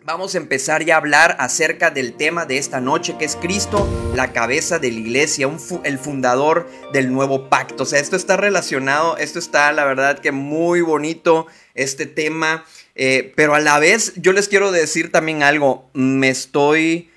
Vamos a empezar ya a hablar acerca del tema de esta noche, que es Cristo, la cabeza de la iglesia, el fundador del nuevo pacto. O sea, esto está relacionado, esto está, la verdad, que muy bonito, este tema. Pero a la vez, yo les quiero decir también algo. Me estoy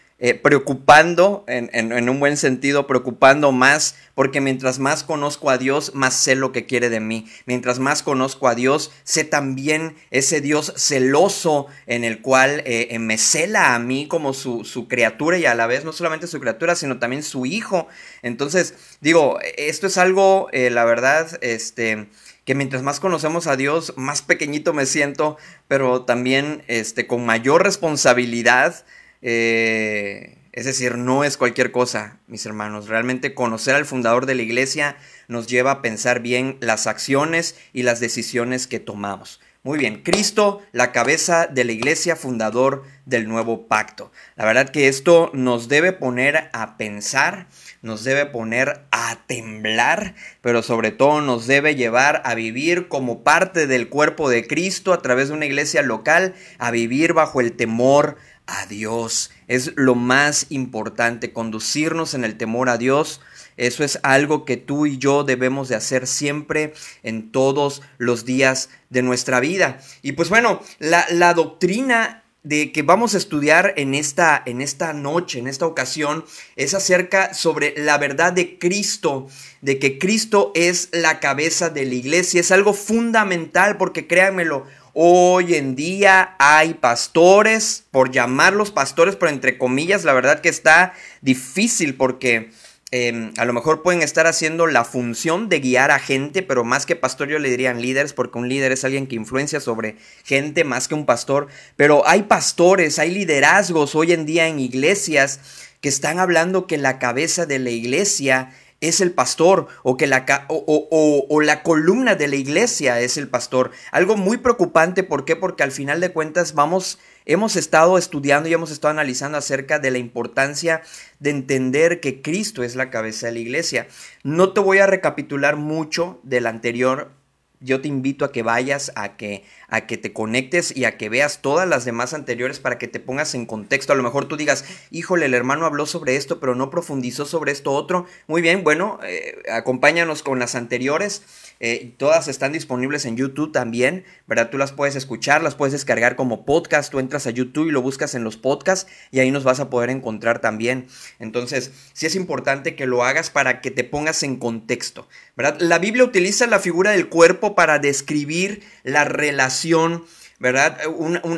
preocupando, en un buen sentido, preocupando más, porque mientras más conozco a Dios, más sé lo que quiere de mí. Mientras más conozco a Dios, sé también ese Dios celoso en el cual me cela a mí como su criatura, y a la vez no solamente su criatura, sino también su hijo. Entonces, digo, esto es algo, la verdad, que mientras más conocemos a Dios, más pequeñito me siento, pero también con mayor responsabilidad. Es decir, no es cualquier cosa, mis hermanos. Realmente conocer al fundador de la iglesia nos lleva a pensar bien las acciones y las decisiones que tomamos. Muy bien, Cristo, la cabeza de la iglesia, fundador del nuevo pacto. La verdad que esto nos debe poner a pensar, nos debe poner a temblar, pero sobre todo nos debe llevar a vivir como parte del cuerpo de Cristo a través de una iglesia local, a vivir bajo el temor a Dios. Es lo más importante, conducirnos en el temor a Dios. Eso es algo que tú y yo debemos de hacer siempre, en todos los días de nuestra vida. Y pues bueno, la doctrina de que vamos a estudiar en esta noche, en esta ocasión, es acerca sobre la verdad de Cristo, de que Cristo es la cabeza de la iglesia. Es algo fundamental, porque créanmelo, hoy en día hay pastores, por llamarlos pastores, pero entre comillas, la verdad que está difícil, porque a lo mejor pueden estar haciendo la función de guiar a gente, pero más que pastor yo le dirían líderes, porque un líder es alguien que influencia sobre gente más que un pastor. Pero hay pastores, hay liderazgos hoy en día en iglesias que están hablando que la cabeza de la iglesia es el pastor, o que la columna de la iglesia es el pastor. Algo muy preocupante. ¿Por qué? Porque al final de cuentas hemos estado estudiando y hemos estado analizando acerca de la importancia de entender que Cristo es la cabeza de la iglesia. No te voy a recapitular mucho del anterior. Yo te invito a que vayas, a que te conectes y a que veas todas las demás anteriores para que te pongas en contexto. A lo mejor tú digas, híjole, el hermano habló sobre esto, pero no profundizó sobre esto otro. Muy bien, bueno, acompáñanos con las anteriores. Todas están disponibles en YouTube también, ¿verdad? Tú las puedes escuchar, las puedes descargar como podcast. Tú entras a YouTube y lo buscas en los podcasts y ahí nos vas a poder encontrar también. Entonces, sí es importante que lo hagas para que te pongas en contexto, ¿verdad? La Biblia utiliza la figura del cuerpo para describir la relación, ¿verdad?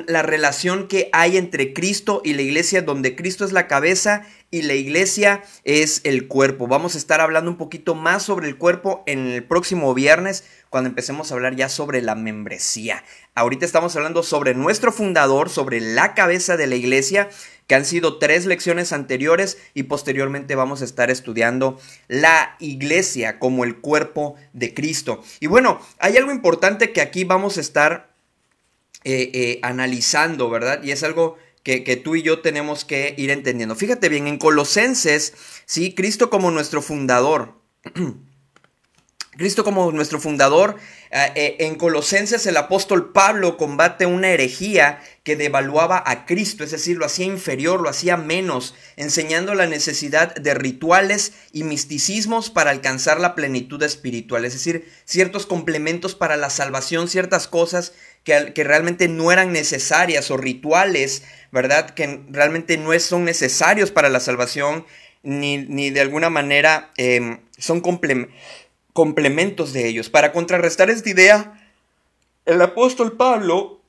La relación que hay entre Cristo y la iglesia, donde Cristo es la cabeza y la iglesia es el cuerpo. Vamos a estar hablando un poquito más sobre el cuerpo en el próximo viernes, cuando empecemos a hablar ya sobre la membresía. Ahorita estamos hablando sobre nuestro fundador, sobre la cabeza de la iglesia, que han sido 3 lecciones anteriores, y posteriormente vamos a estar estudiando la iglesia como el cuerpo de Cristo. Y bueno, hay algo importante que aquí vamos a estar analizando, ¿verdad? Y es algo que tú y yo tenemos que ir entendiendo. Fíjate bien, en Colosenses, ¿sí? Cristo como nuestro fundador. Cristo como nuestro fundador. En Colosenses el apóstol Pablo combate una herejía que devaluaba a Cristo, es decir, lo hacía inferior, lo hacía menos, enseñando la necesidad de rituales y misticismos para alcanzar la plenitud espiritual, es decir, ciertos complementos para la salvación, ciertas cosas que realmente no eran necesarias, o rituales, ¿verdad?, que realmente no son necesarios para la salvación, ni de alguna manera son complementos de ellos. Para contrarrestar esta idea, el apóstol Pablo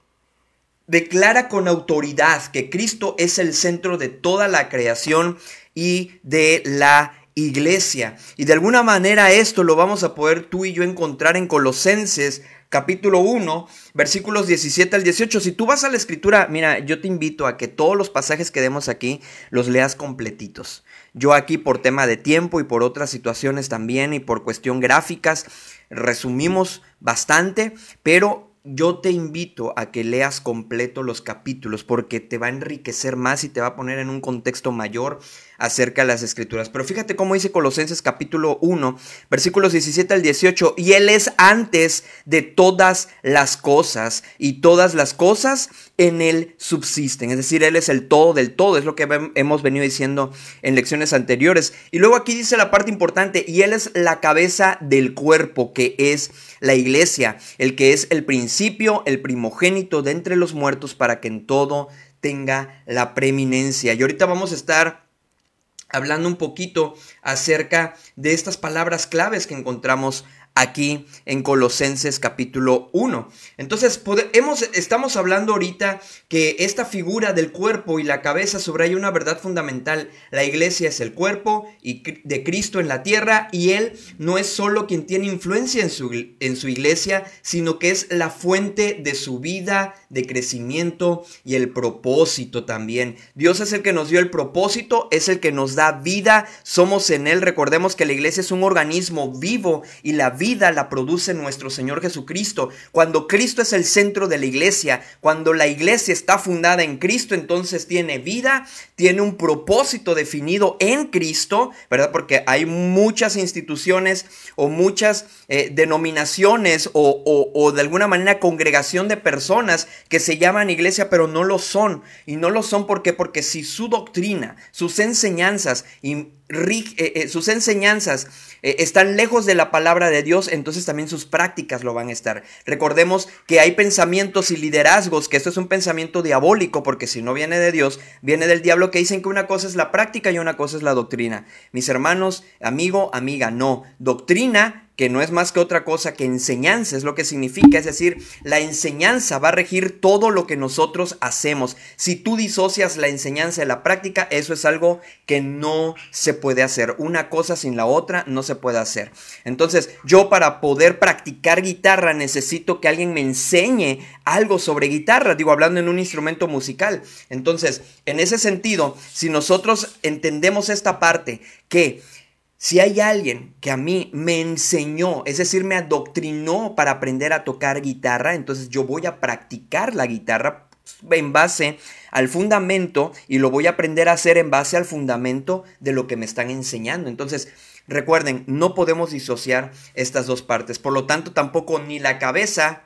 declara con autoridad que Cristo es el centro de toda la creación y de la iglesia. Y de alguna manera esto lo vamos a poder tú y yo encontrar en Colosenses capítulo 1, versículos 17 al 18. Si tú vas a la escritura, mira, yo te invito a que todos los pasajes que demos aquí los leas completitos. Yo aquí, por tema de tiempo y por otras situaciones también, y por cuestión gráficas, resumimos bastante, pero yo te invito a que leas completo los capítulos, porque te va a enriquecer más y te va a poner en un contexto mayor acerca de las Escrituras. Pero fíjate cómo dice Colosenses capítulo 1, versículos 17 al 18, y Él es antes de todas las cosas, y todas las cosas en Él subsisten. Es decir, Él es el todo del todo, es lo que hemos venido diciendo en lecciones anteriores. Y luego aquí dice la parte importante, y Él es la cabeza del cuerpo, que es la iglesia, el que es el principio, el primogénito de entre los muertos, para que en todo tenga la preeminencia. Y ahorita vamos a estar hablando un poquito acerca de estas palabras claves que encontramos aquí en Colosenses capítulo 1. Entonces estamos hablando ahorita que esta figura del cuerpo y la cabeza subraya una verdad fundamental. La iglesia es el cuerpo de Cristo en la tierra, y Él no es solo quien tiene influencia en su iglesia, sino que es la fuente de su vida, de crecimiento y el propósito también. Dios es el que nos dio el propósito, es el que nos da vida, somos en Él. Recordemos que la iglesia es un organismo vivo, y la vida la produce nuestro Señor Jesucristo. Cuando Cristo es el centro de la iglesia, cuando la iglesia está fundada en Cristo, entonces tiene vida, tiene un propósito definido en Cristo, ¿verdad? Porque hay muchas instituciones o muchas denominaciones o de alguna manera congregación de personas que se llaman iglesia, pero no lo son. Y no lo son porque si su doctrina, sus enseñanzas están lejos de la palabra de Dios, entonces también sus prácticas lo van a estar. Recordemos que hay pensamientos y liderazgos, que esto es un pensamiento diabólico, porque si no viene de Dios, viene del diablo, que dicen que una cosa es la práctica y una cosa es la doctrina. Mis hermanos, amigo, amiga, no. Doctrina, que no es más que otra cosa que enseñanza, es lo que significa, es decir, la enseñanza va a regir todo lo que nosotros hacemos. Si tú disocias la enseñanza de la práctica, eso es algo que no se puede hacer. Una cosa sin la otra no se puede hacer. Entonces, yo para poder practicar guitarra necesito que alguien me enseñe algo sobre guitarra, digo, hablando en un instrumento musical. Entonces, en ese sentido, si nosotros entendemos esta parte, que si hay alguien que a mí me enseñó, es decir, me adoctrinó para aprender a tocar guitarra, entonces yo voy a practicar la guitarra en base al fundamento, y lo voy a aprender a hacer en base al fundamento de lo que me están enseñando. Entonces, recuerden, no podemos disociar estas dos partes. Por lo tanto, tampoco ni la cabeza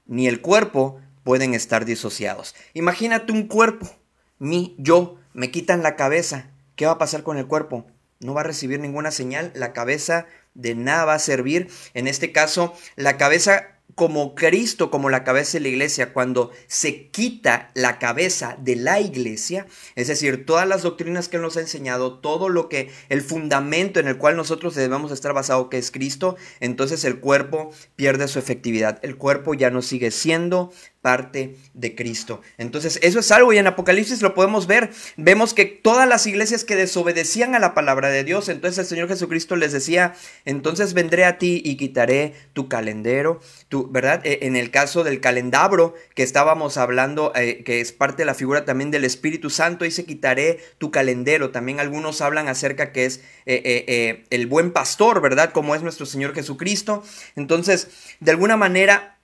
ni el cuerpo pueden estar disociados. Imagínate un cuerpo, yo, me quitan la cabeza. ¿Qué va a pasar con el cuerpo? No va a recibir ninguna señal, la cabeza de nada va a servir. En este caso, la cabeza como Cristo, como la cabeza de la iglesia, cuando se quita la cabeza de la iglesia, es decir, todas las doctrinas que Él nos ha enseñado, todo lo que, el fundamento en el cual nosotros debemos estar basado, que es Cristo, entonces el cuerpo pierde su efectividad. El cuerpo ya no sigue siendo parte de Cristo. Entonces eso es algo, y en Apocalipsis lo podemos ver. Vemos que todas las iglesias que desobedecían a la palabra de Dios, entonces el Señor Jesucristo les decía, entonces vendré a ti y quitaré tu calendero, ¿verdad? En el caso del calendabro que estábamos hablando, que es parte de la figura también del Espíritu Santo, dice quitaré tu calendero. También algunos hablan acerca que es el buen pastor, ¿verdad? Como es nuestro Señor Jesucristo. Entonces, de alguna manera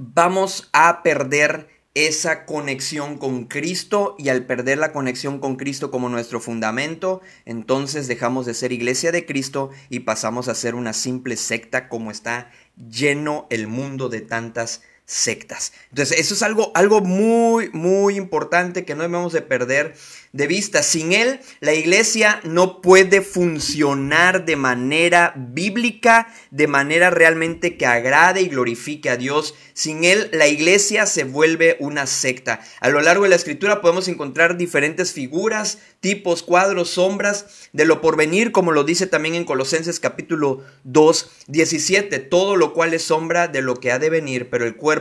vamos a perder esa conexión con Cristo, y al perder la conexión con Cristo como nuestro fundamento, entonces dejamos de ser iglesia de Cristo y pasamos a ser una simple secta, como está lleno el mundo de tantas sectas. Entonces eso es algo muy, muy importante que no debemos de perder de vista. Sin Él, la iglesia no puede funcionar de manera bíblica, de manera realmente que agrade y glorifique a Dios. Sin Él, la iglesia se vuelve una secta. A lo largo de la Escritura podemos encontrar diferentes figuras, tipos, cuadros, sombras de lo porvenir, como lo dice también en Colosenses capítulo 2, 17. Todo lo cual es sombra de lo que ha de venir, pero el cuerpo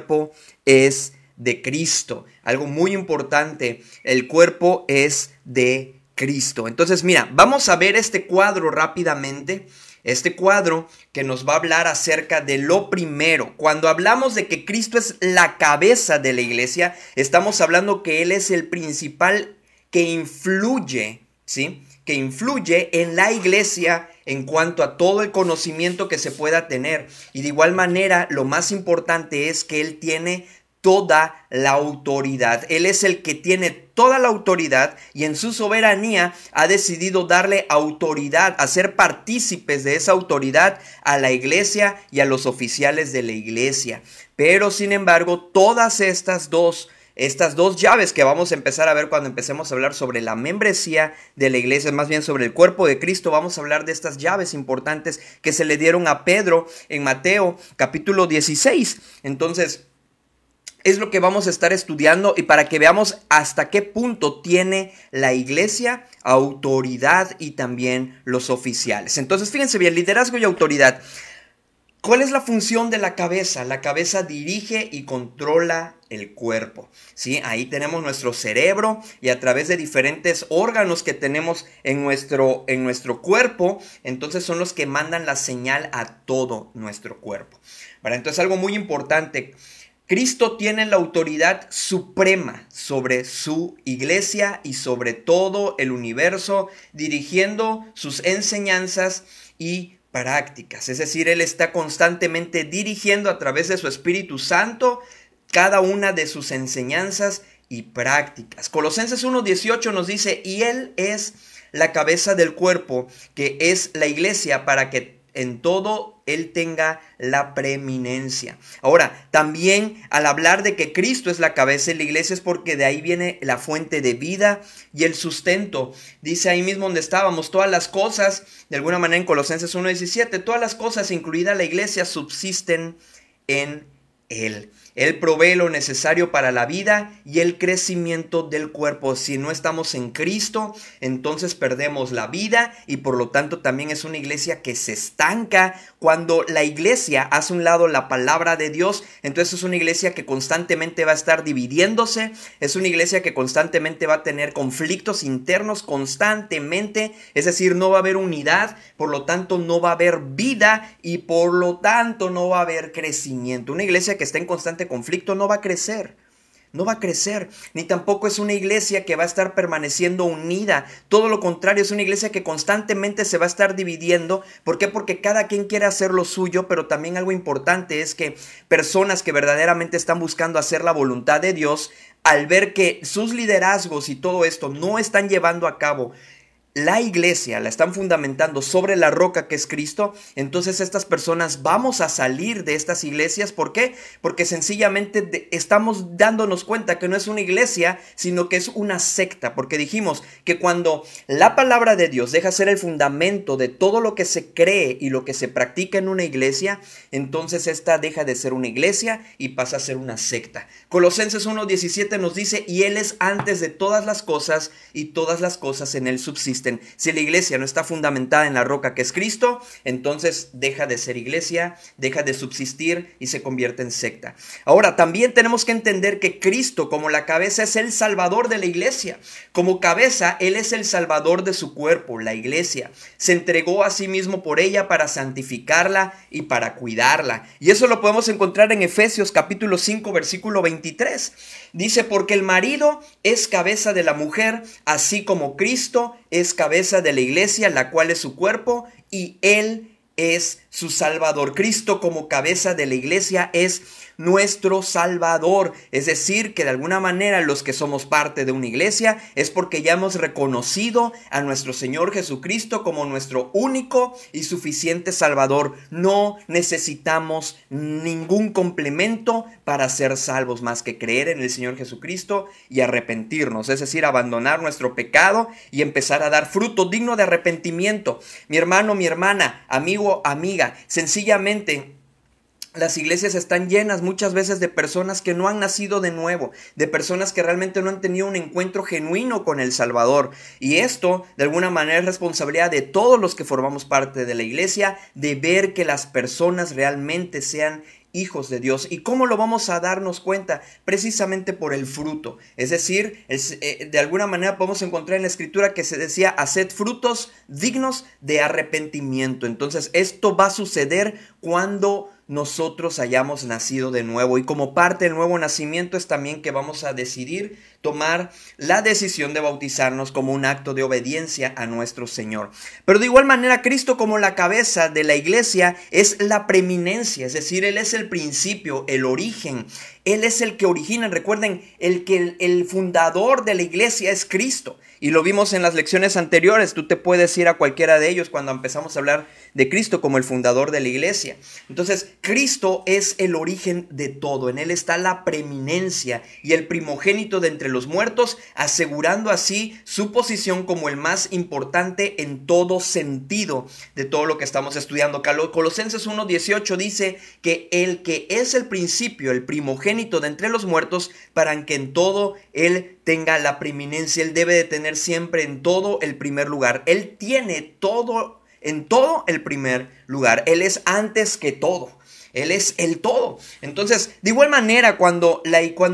es de Cristo. Algo muy importante, el cuerpo es de Cristo. Entonces, mira, vamos a ver este cuadro rápidamente. Este cuadro que nos va a hablar acerca de lo primero. Cuando hablamos de que Cristo es la cabeza de la iglesia, estamos hablando que Él es el principal que influye, ¿sí? Que influye en la iglesia en cuanto a todo el conocimiento que se pueda tener. Y de igual manera, lo más importante es que Él tiene toda la autoridad. Él es el que tiene toda la autoridad y en su soberanía ha decidido darle autoridad, hacer partícipes de esa autoridad a la iglesia y a los oficiales de la iglesia. Pero sin embargo, todas estas dos llaves que vamos a empezar a ver cuando empecemos a hablar sobre la membresía de la iglesia, más bien sobre el cuerpo de Cristo, vamos a hablar de estas llaves importantes que se le dieron a Pedro en Mateo capítulo 16. Entonces, es lo que vamos a estar estudiando y para que veamos hasta qué punto tiene la iglesia autoridad y también los oficiales. Entonces, fíjense bien, liderazgo y autoridad. ¿Cuál es la función de la cabeza? La cabeza dirige y controla el cuerpo, ¿sí? Ahí tenemos nuestro cerebro y a través de diferentes órganos que tenemos en nuestro cuerpo, entonces son los que mandan la señal a todo nuestro cuerpo. ¿Vale? Entonces algo muy importante, Cristo tiene la autoridad suprema sobre su iglesia y sobre todo el universo, dirigiendo sus enseñanzas y prácticas. Es decir, Él está constantemente dirigiendo a través de su Espíritu Santo cada una de sus enseñanzas y prácticas. Colosenses 1:18 nos dice, y Él es la cabeza del cuerpo, que es la iglesia, para que en todo Él tenga la preeminencia. Ahora, también al hablar de que Cristo es la cabeza de la iglesia es porque de ahí viene la fuente de vida y el sustento. Dice ahí mismo donde estábamos, todas las cosas, de alguna manera en Colosenses 1:17, todas las cosas, incluida la iglesia, subsisten en Él. Él provee lo necesario para la vida y el crecimiento del cuerpo. Si no estamos en Cristo, entonces perdemos la vida y por lo tanto también es una iglesia que se estanca. Cuando la iglesia hace a un lado la palabra de Dios, entonces es una iglesia que constantemente va a estar dividiéndose, es una iglesia que constantemente va a tener conflictos internos constantemente, es decir, no va a haber unidad, por lo tanto no va a haber vida y por lo tanto no va a haber crecimiento. Una iglesia que está en constante conflicto no va a crecer. No va a crecer, ni tampoco es una iglesia que va a estar permaneciendo unida. Todo lo contrario, es una iglesia que constantemente se va a estar dividiendo. ¿Por qué? Porque cada quien quiere hacer lo suyo, pero también algo importante es que personas que verdaderamente están buscando hacer la voluntad de Dios, al ver que sus liderazgos y todo esto no están llevando a cabo la iglesia, la están fundamentando sobre la roca que es Cristo, entonces estas personas vamos a salir de estas iglesias. ¿Por qué? Porque sencillamente estamos dándonos cuenta que no es una iglesia, sino que es una secta, porque dijimos que cuando la palabra de Dios deja ser el fundamento de todo lo que se cree y lo que se practica en una iglesia, entonces esta deja de ser una iglesia y pasa a ser una secta. Colosenses 1:17 nos dice, y Él es antes de todas las cosas y todas las cosas en Él subsisten. Si la iglesia no está fundamentada en la roca que es Cristo, entonces deja de ser iglesia, deja de subsistir y se convierte en secta. Ahora, también tenemos que entender que Cristo como la cabeza es el salvador de la iglesia. Como cabeza, Él es el salvador de su cuerpo, la iglesia. Se entregó a sí mismo por ella para santificarla y para cuidarla. Y eso lo podemos encontrar en Efesios capítulo 5, versículo 23. Dice, porque el marido es cabeza de la mujer, así como Cristo es cabeza de la iglesia, la cual es su cuerpo, y Él es su Salvador. Cristo como cabeza de la iglesia es nuestro Salvador. Es decir, que de alguna manera los que somos parte de una iglesia es porque ya hemos reconocido a nuestro Señor Jesucristo como nuestro único y suficiente Salvador. No necesitamos ningún complemento para ser salvos más que creer en el Señor Jesucristo y arrepentirnos. Es decir, abandonar nuestro pecado y empezar a dar fruto digno de arrepentimiento. Mi hermano, mi hermana, amigo, amiga, sencillamente las iglesias están llenas muchas veces de personas que no han nacido de nuevo, de personas que realmente no han tenido un encuentro genuino con el Salvador. Y esto, de alguna manera, es responsabilidad de todos los que formamos parte de la iglesia, de ver que las personas realmente sean hijos de Dios. ¿Y cómo lo vamos a darnos cuenta? Precisamente por el fruto. Es decir, de alguna manera podemos encontrar en la escritura que se decía, haced frutos dignos de arrepentimiento. Entonces, esto va a suceder cuando nosotros hayamos nacido de nuevo, y como parte del nuevo nacimiento es también que vamos a decidir tomar la decisión de bautizarnos como un acto de obediencia a nuestro Señor. Pero de igual manera, Cristo como la cabeza de la iglesia es la preeminencia, es decir, Él es el principio, el origen. Él es el que origina. Recuerden, el fundador de la iglesia es Cristo. Y lo vimos en las lecciones anteriores. Tú te puedes ir a cualquiera de ellos cuando empezamos a hablar de Cristo como el fundador de la iglesia. Entonces, Cristo es el origen de todo. En Él está la preeminencia y el primogénito de entre los muertos, asegurando así su posición como el más importante en todo sentido de todo lo que estamos estudiando. Colosenses 1:18 dice que el que es el principio, el primogénito de entre los muertos, para que en todo Él tenga la preeminencia. Él debe de tener siempre en todo el primer lugar. Él tiene todo, en todo el primer lugar. Él es antes que todo. Él es el todo. Entonces, de igual manera, cuando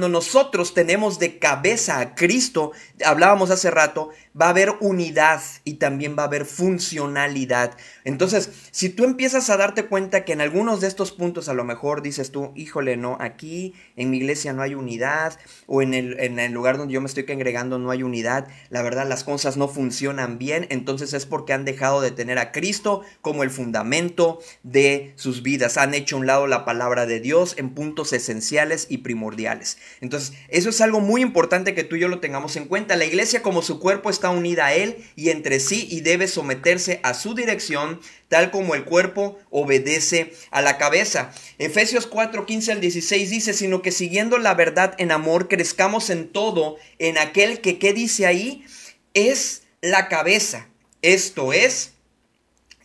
nosotros tenemos de cabeza a Cristo, hablábamos hace rato, va a haber unidad y también va a haber funcionalidad. Entonces, si tú empiezas a darte cuenta que en algunos de estos puntos a lo mejor dices tú, híjole, no, aquí en mi iglesia no hay unidad, o en el lugar donde yo me estoy congregando no hay unidad, la verdad las cosas no funcionan bien, entonces es porque han dejado de tener a Cristo como el fundamento de sus vidas. Han hecho a un lado la palabra de Dios en puntos esenciales y primordiales. Entonces, eso es algo muy importante que tú y yo lo tengamos en cuenta. La iglesia como su cuerpo está unida a Él y entre sí y debe someterse a su dirección, tal como el cuerpo obedece a la cabeza. Efesios 4:15 al 16 dice, sino que siguiendo la verdad en amor, crezcamos en todo, en aquel que, ¿qué dice ahí? Es la cabeza. Esto es,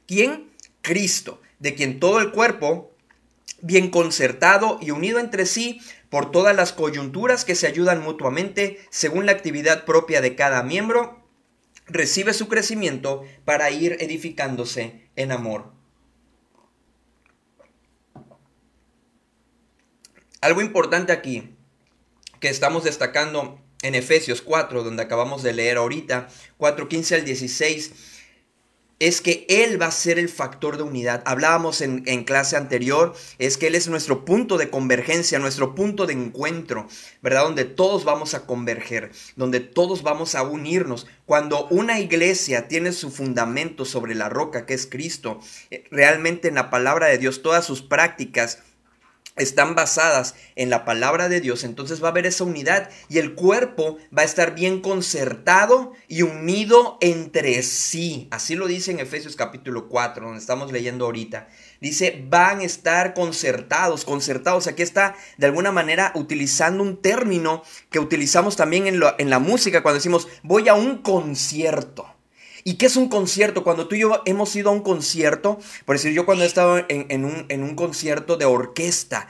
¿quién? Cristo, de quien todo el cuerpo, bien concertado y unido entre sí por todas las coyunturas que se ayudan mutuamente según la actividad propia de cada miembro, recibe su crecimiento para ir edificándose en amor. Algo importante aquí que estamos destacando en Efesios 4, donde acabamos de leer ahorita, 4:15 al 16, es que Él va a ser el factor de unidad. Hablábamos en clase anterior, es que Él es nuestro punto de convergencia, nuestro punto de encuentro, ¿verdad? Donde todos vamos a converger, donde todos vamos a unirnos. Cuando una iglesia tiene su fundamento sobre la roca que es Cristo, realmente en la palabra de Dios, todas sus prácticas están basadas en la palabra de Dios, entonces va a haber esa unidad y el cuerpo va a estar bien concertado y unido entre sí. Así lo dice en Efesios capítulo 4, donde estamos leyendo ahorita. Dice, van a estar concertados. Aquí está de alguna manera utilizando un término que utilizamos también en la música cuando decimos, voy a un concierto. ¿Y qué es un concierto? Cuando tú y yo hemos ido a un concierto, por decir, yo cuando he estado en un concierto de orquesta,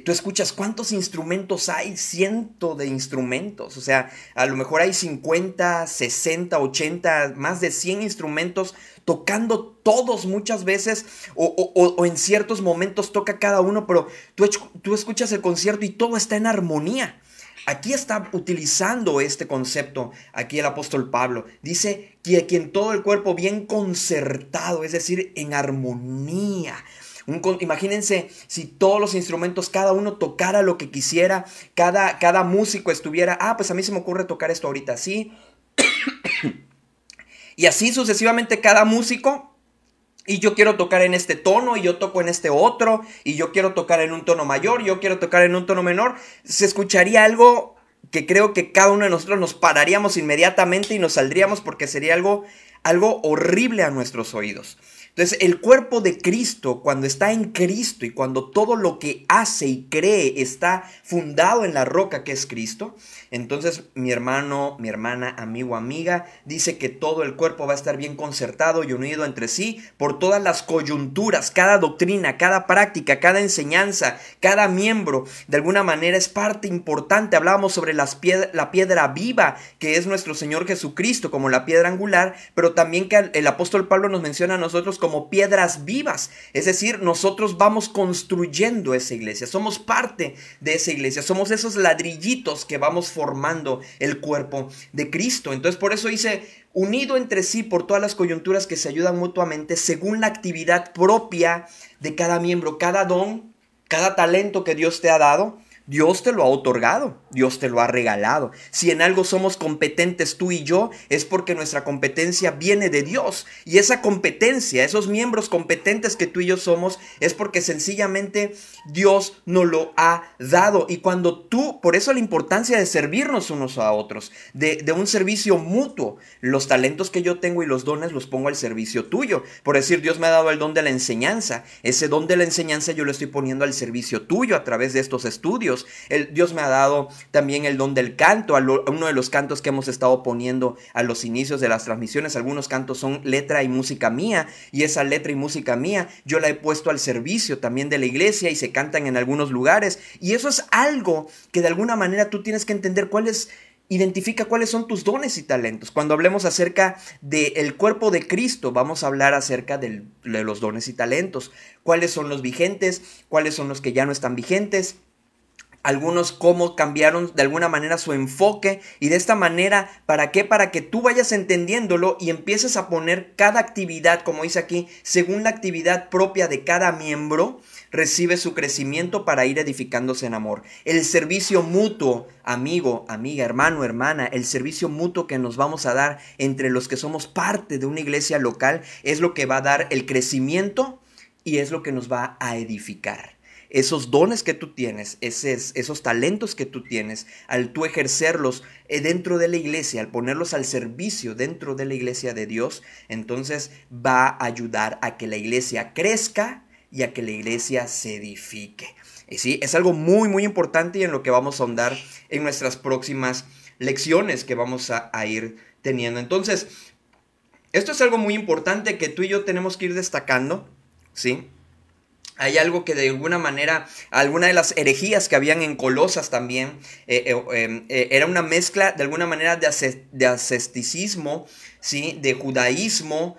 tú escuchas cuántos instrumentos hay, cientos de instrumentos, o sea, a lo mejor hay 50, 60, 80, más de 100 instrumentos tocando todos muchas veces, o en ciertos momentos toca cada uno, pero tú escuchas el concierto y todo está en armonía. Aquí está utilizando este concepto, aquí el apóstol Pablo. Dice que aquí en todo el cuerpo bien concertado, es decir, en armonía. Imagínense si todos los instrumentos, cada uno tocara lo que quisiera, cada músico estuviera, pues a mí se me ocurre tocar esto ahorita así. Y así sucesivamente cada músico. Y yo quiero tocar en este tono y yo toco en este otro y yo quiero tocar en un tono mayor, yo quiero tocar en un tono menor. Se escucharía algo que creo que cada uno de nosotros nos pararíamos inmediatamente y nos saldríamos porque sería algo horrible a nuestros oídos. Entonces, el cuerpo de Cristo, cuando está en Cristo y cuando todo lo que hace y cree está fundado en la roca que es Cristo, entonces mi hermano, mi hermana, amigo, amiga, dice que todo el cuerpo va a estar bien concertado y unido entre sí por todas las coyunturas, cada doctrina, cada práctica, cada enseñanza, cada miembro, de alguna manera es parte importante. Hablábamos sobre la piedra viva, que es nuestro Señor Jesucristo, como la piedra angular, pero también que el apóstol Pablo nos menciona a nosotros como piedras vivas, es decir, nosotros vamos construyendo esa iglesia, somos parte de esa iglesia, somos esos ladrillitos que vamos formando el cuerpo de Cristo. Entonces por eso dice, unido entre sí por todas las coyunturas que se ayudan mutuamente según la actividad propia de cada miembro, cada don, cada talento que Dios te ha dado. Dios te lo ha otorgado, Dios te lo ha regalado. Si en algo somos competentes tú y yo, es porque nuestra competencia viene de Dios. Y esa competencia, esos miembros competentes que tú y yo somos, es porque sencillamente Dios nos lo ha dado. Y cuando tú, por eso la importancia de servirnos unos a otros, de un servicio mutuo. Los talentos que yo tengo y los dones los pongo al servicio tuyo. Por decir, Dios me ha dado el don de la enseñanza. Ese don de la enseñanza yo lo estoy poniendo al servicio tuyo a través de estos estudios. Dios me ha dado también el don del canto, uno de los cantos que hemos estado poniendo a los inicios de las transmisiones. Algunos cantos son letra y música mía, y esa letra y música mía yo la he puesto al servicio también de la iglesia y se cantan en algunos lugares. Y eso es algo que de alguna manera tú tienes que entender identifica cuáles son tus dones y talentos. Cuando hablemos acerca del cuerpo de Cristo, vamos a hablar acerca de los dones y talentos. ¿Cuáles son los vigentes? ¿Cuáles son los que ya no están vigentes? Algunos cómo cambiaron de alguna manera su enfoque, y de esta manera, ¿para qué? Para que tú vayas entendiéndolo y empieces a poner cada actividad, como dice aquí, según la actividad propia de cada miembro, recibe su crecimiento para ir edificándose en amor. El servicio mutuo, amigo, amiga, hermano, hermana, el servicio mutuo que nos vamos a dar entre los que somos parte de una iglesia local es lo que va a dar el crecimiento y es lo que nos va a edificar. Esos dones que tú tienes, esos talentos que tú tienes, al tú ejercerlos dentro de la iglesia, al ponerlos al servicio dentro de la iglesia de Dios, entonces va a ayudar a que la iglesia crezca y a que la iglesia se edifique. Y sí, es algo muy, muy importante y en lo que vamos a ahondar en nuestras próximas lecciones que vamos a ir teniendo. Entonces, esto es algo muy importante que tú y yo tenemos que ir destacando, ¿sí? Hay algo que de alguna manera, alguna de las herejías que habían en Colosas también, era una mezcla de alguna manera de asceticismo, ¿sí? De judaísmo,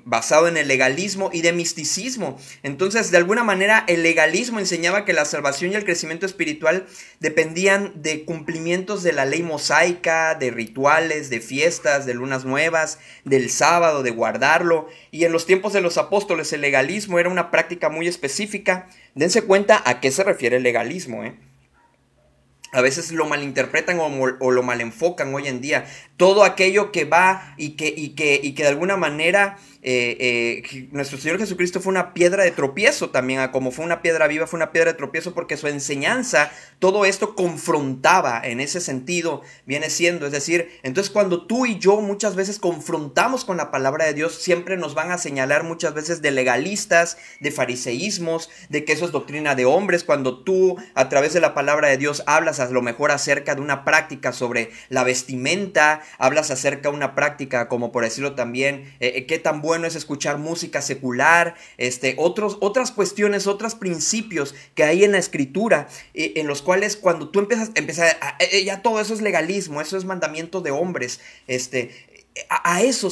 basado en el legalismo, y de misticismo. Entonces, de alguna manera, el legalismo enseñaba que la salvación y el crecimiento espiritual dependían de cumplimientos de la ley mosaica, de rituales, de fiestas, de lunas nuevas, del sábado, de guardarlo. Y en los tiempos de los apóstoles, el legalismo era una práctica muy específica. Dense cuenta a qué se refiere el legalismo, A veces lo malinterpretan o lo malenfocan hoy en día. Todo aquello que va y que de alguna manera nuestro Señor Jesucristo fue una piedra de tropiezo también, como fue una piedra viva, fue una piedra de tropiezo porque su enseñanza, todo esto confrontaba en ese sentido, viene siendo, es decir, entonces cuando tú y yo muchas veces confrontamos con la palabra de Dios, siempre nos van a señalar muchas veces de legalistas, de fariseísmos, de que eso es doctrina de hombres. Cuando tú a través de la palabra de Dios hablas a lo mejor acerca de una práctica sobre la vestimenta, hablas acerca de una práctica como por decirlo también, qué tan bueno es escuchar música secular, otras cuestiones, otros principios que hay en la escritura, en los cuales cuando tú empiezas ya todo eso es legalismo, eso es mandamiento de hombres, a eso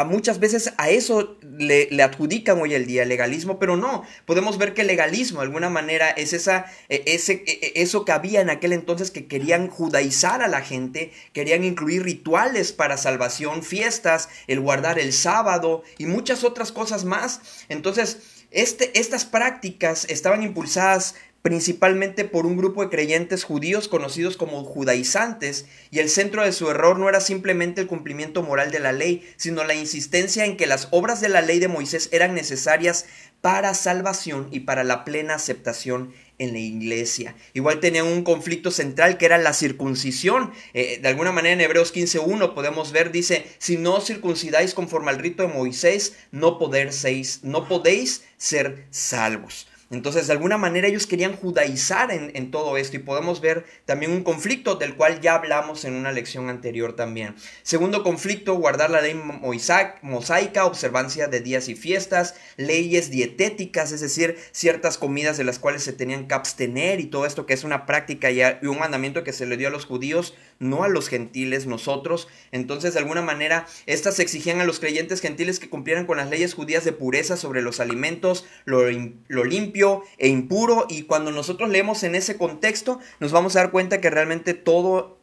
muchas veces a eso le adjudican hoy el día el legalismo, pero no, podemos ver que el legalismo de alguna manera es eso que había en aquel entonces, que querían judaizar a la gente, querían incluir rituales para salvación, fiestas, el guardar el sábado y muchas otras cosas más. Entonces, estas prácticas estaban impulsadas principalmente por un grupo de creyentes judíos conocidos como judaizantes, y el centro de su error no era simplemente el cumplimiento moral de la ley, sino la insistencia en que las obras de la ley de Moisés eran necesarias para salvación y para la plena aceptación en la iglesia. Igual tenían un conflicto central que era la circuncisión. De alguna manera en Hebreos 15:1 podemos ver, dice, si no circuncidáis conforme al rito de Moisés, no podéis ser salvos. Entonces, de alguna manera ellos querían judaizar en todo esto, y podemos ver también un conflicto del cual ya hablamos en una lección anterior también. Segundo conflicto, guardar la ley mosaica, observancia de días y fiestas, leyes dietéticas, es decir, ciertas comidas de las cuales se tenían que abstener, y todo esto que es una práctica y un mandamiento que se le dio a los judíos, no a los gentiles, nosotros. Entonces, de alguna manera, estas exigían a los creyentes gentiles que cumplieran con las leyes judías de pureza sobre los alimentos, lo limpio e impuro. Y cuando nosotros leemos en ese contexto, nos vamos a dar cuenta que realmente todo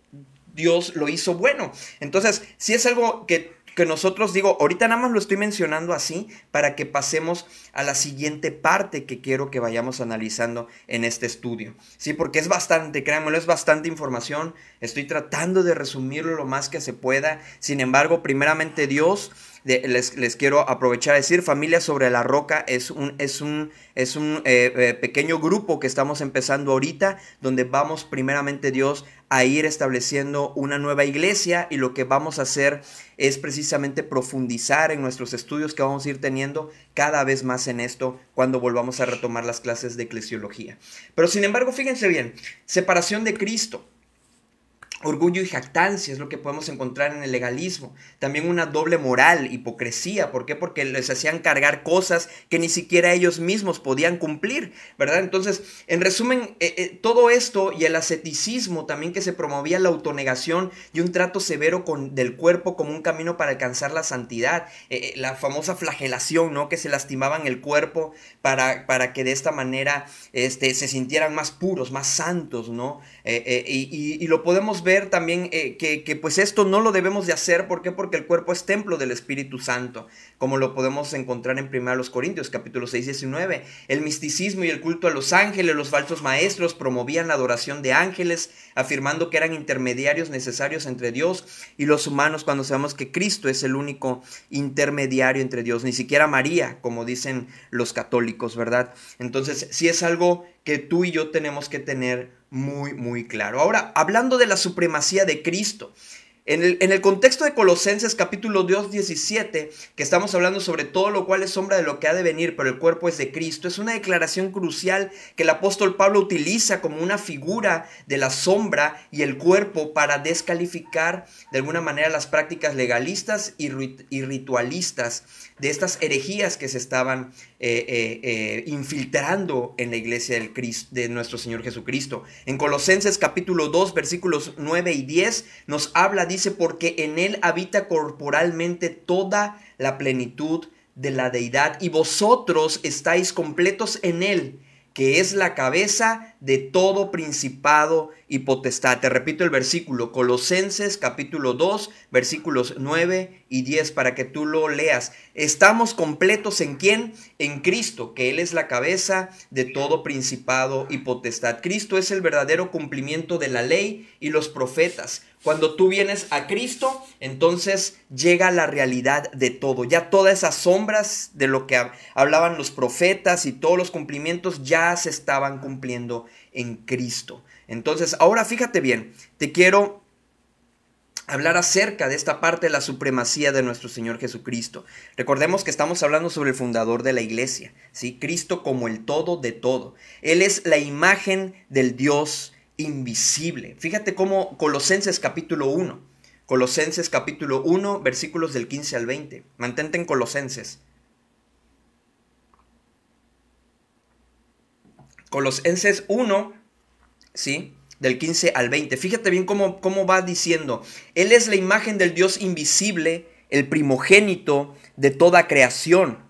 Dios lo hizo bueno. Entonces, si es algo que que nosotros, digo, ahorita nada más lo estoy mencionando así para que pasemos a la siguiente parte que quiero que vayamos analizando en este estudio, ¿sí? Porque es bastante, créanmelo, es bastante información. Estoy tratando de resumirlo lo más que se pueda. Sin embargo, primeramente Dios, les quiero aprovechar a decir, Familia sobre la Roca es un pequeño grupo que estamos empezando ahorita, donde vamos primeramente Dios a ir estableciendo una nueva iglesia, y lo que vamos a hacer es precisamente profundizar en nuestros estudios que vamos a ir teniendo cada vez más en esto cuando volvamos a retomar las clases de eclesiología. Pero sin embargo, fíjense bien, separación de Cristo. Orgullo y jactancia es lo que podemos encontrar en el legalismo. También una doble moral, hipocresía. ¿Por qué? Porque les hacían cargar cosas que ni siquiera ellos mismos podían cumplir, ¿verdad? Entonces, en resumen, todo esto y el asceticismo también, que se promovía la autonegación y un trato severo del cuerpo como un camino para alcanzar la santidad. La famosa flagelación, ¿no? Que se lastimaban el cuerpo para que de esta manera se sintieran más puros, más santos, ¿no? Y lo podemos ver también que pues esto no lo debemos de hacer. ¿Por qué? Porque el cuerpo es templo del Espíritu Santo, como lo podemos encontrar en 1 Corintios capítulo 6, 19. El misticismo y el culto a los ángeles, los falsos maestros promovían la adoración de ángeles, afirmando que eran intermediarios necesarios entre Dios y los humanos, cuando sabemos que Cristo es el único intermediario entre Dios, ni siquiera María, como dicen los católicos, ¿verdad? Entonces, sí es algo que tú y yo tenemos que tener muy claro. Ahora, hablando de la supremacía de Cristo, en el contexto de Colosenses capítulo 2, 17, que estamos hablando sobre todo lo cual es sombra de lo que ha de venir, pero el cuerpo es de Cristo, es una declaración crucial que el apóstol Pablo utiliza como una figura de la sombra y el cuerpo para descalificar de alguna manera las prácticas legalistas y ritualistas de estas herejías que se estaban infiltrando en la iglesia de nuestro Señor Jesucristo. En Colosenses capítulo 2, versículos 9 y 10 nos habla, dice, porque en él habita corporalmente toda la plenitud de la deidad, y vosotros estáis completos en él, que es la cabeza de todo principado y potestad. Te repito el versículo, Colosenses capítulo 2, versículos 9 y 10, para que tú lo leas. Estamos completos ¿en quién? En Cristo, que Él es la cabeza de todo principado y potestad. Cristo es el verdadero cumplimiento de la ley y los profetas. Cuando tú vienes a Cristo, entonces llega la realidad de todo. Ya todas esas sombras de lo que hablaban los profetas y todos los cumplimientos ya se estaban cumpliendo en Cristo. Entonces, ahora fíjate bien, te quiero hablar acerca de esta parte de la supremacía de nuestro Señor Jesucristo. Recordemos que estamos hablando sobre el fundador de la iglesia, ¿sí? Cristo como el todo de todo. Él es la imagen del Dios invisible. Fíjate cómo Colosenses capítulo 1, versículos del 15 al 20. Mantente en Colosenses. Colosenses 1, ¿sí? Del 15 al 20. Fíjate bien cómo va diciendo. Él es la imagen del Dios invisible, el primogénito de toda creación.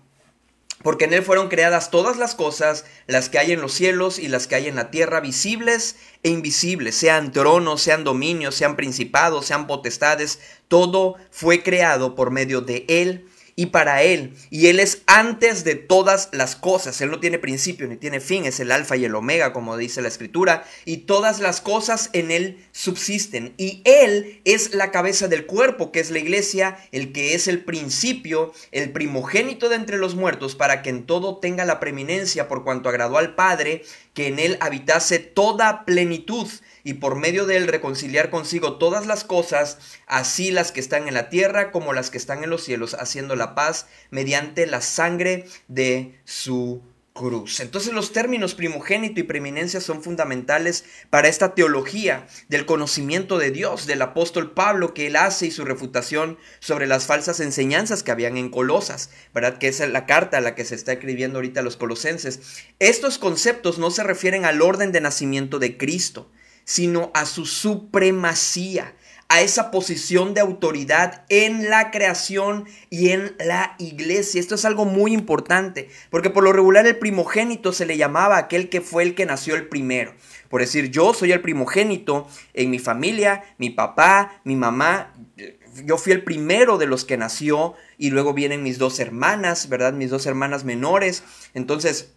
Porque en él fueron creadas todas las cosas, las que hay en los cielos y las que hay en la tierra, visibles e invisibles, sean tronos, sean dominios, sean principados, sean potestades. Todo fue creado por medio de él y para él. Y él es antes de todas las cosas. Él no tiene principio ni tiene fin. Es el alfa y el omega, como dice la escritura. Y todas las cosas en él subsisten. Y él es la cabeza del cuerpo, que es la iglesia, el que es el principio, el primogénito de entre los muertos, para que en todo tenga la preeminencia, por cuanto agradó al Padre que en él habitase toda plenitud, y por medio de él reconciliar consigo todas las cosas, así las que están en la tierra como las que están en los cielos, haciendo la paz mediante la sangre de su cruz. Entonces los términos primogénito y preeminencia son fundamentales para esta teología del conocimiento de Dios del apóstol Pablo, que él hace, y su refutación sobre las falsas enseñanzas que habían en Colosas, ¿verdad? Que es la carta a la que se está escribiendo ahorita a los colosenses. Estos conceptos no se refieren al orden de nacimiento de Cristo, sino a su supremacía, a esa posición de autoridad en la creación y en la iglesia. Esto es algo muy importante, porque por lo regular el primogénito se le llamaba a aquel que fue el que nació el primero. Por decir, yo soy el primogénito en mi familia, mi papá, mi mamá yo fui el primero de los que nació y luego vienen mis 2 hermanas, ¿verdad? Mis 2 hermanas menores. Entonces,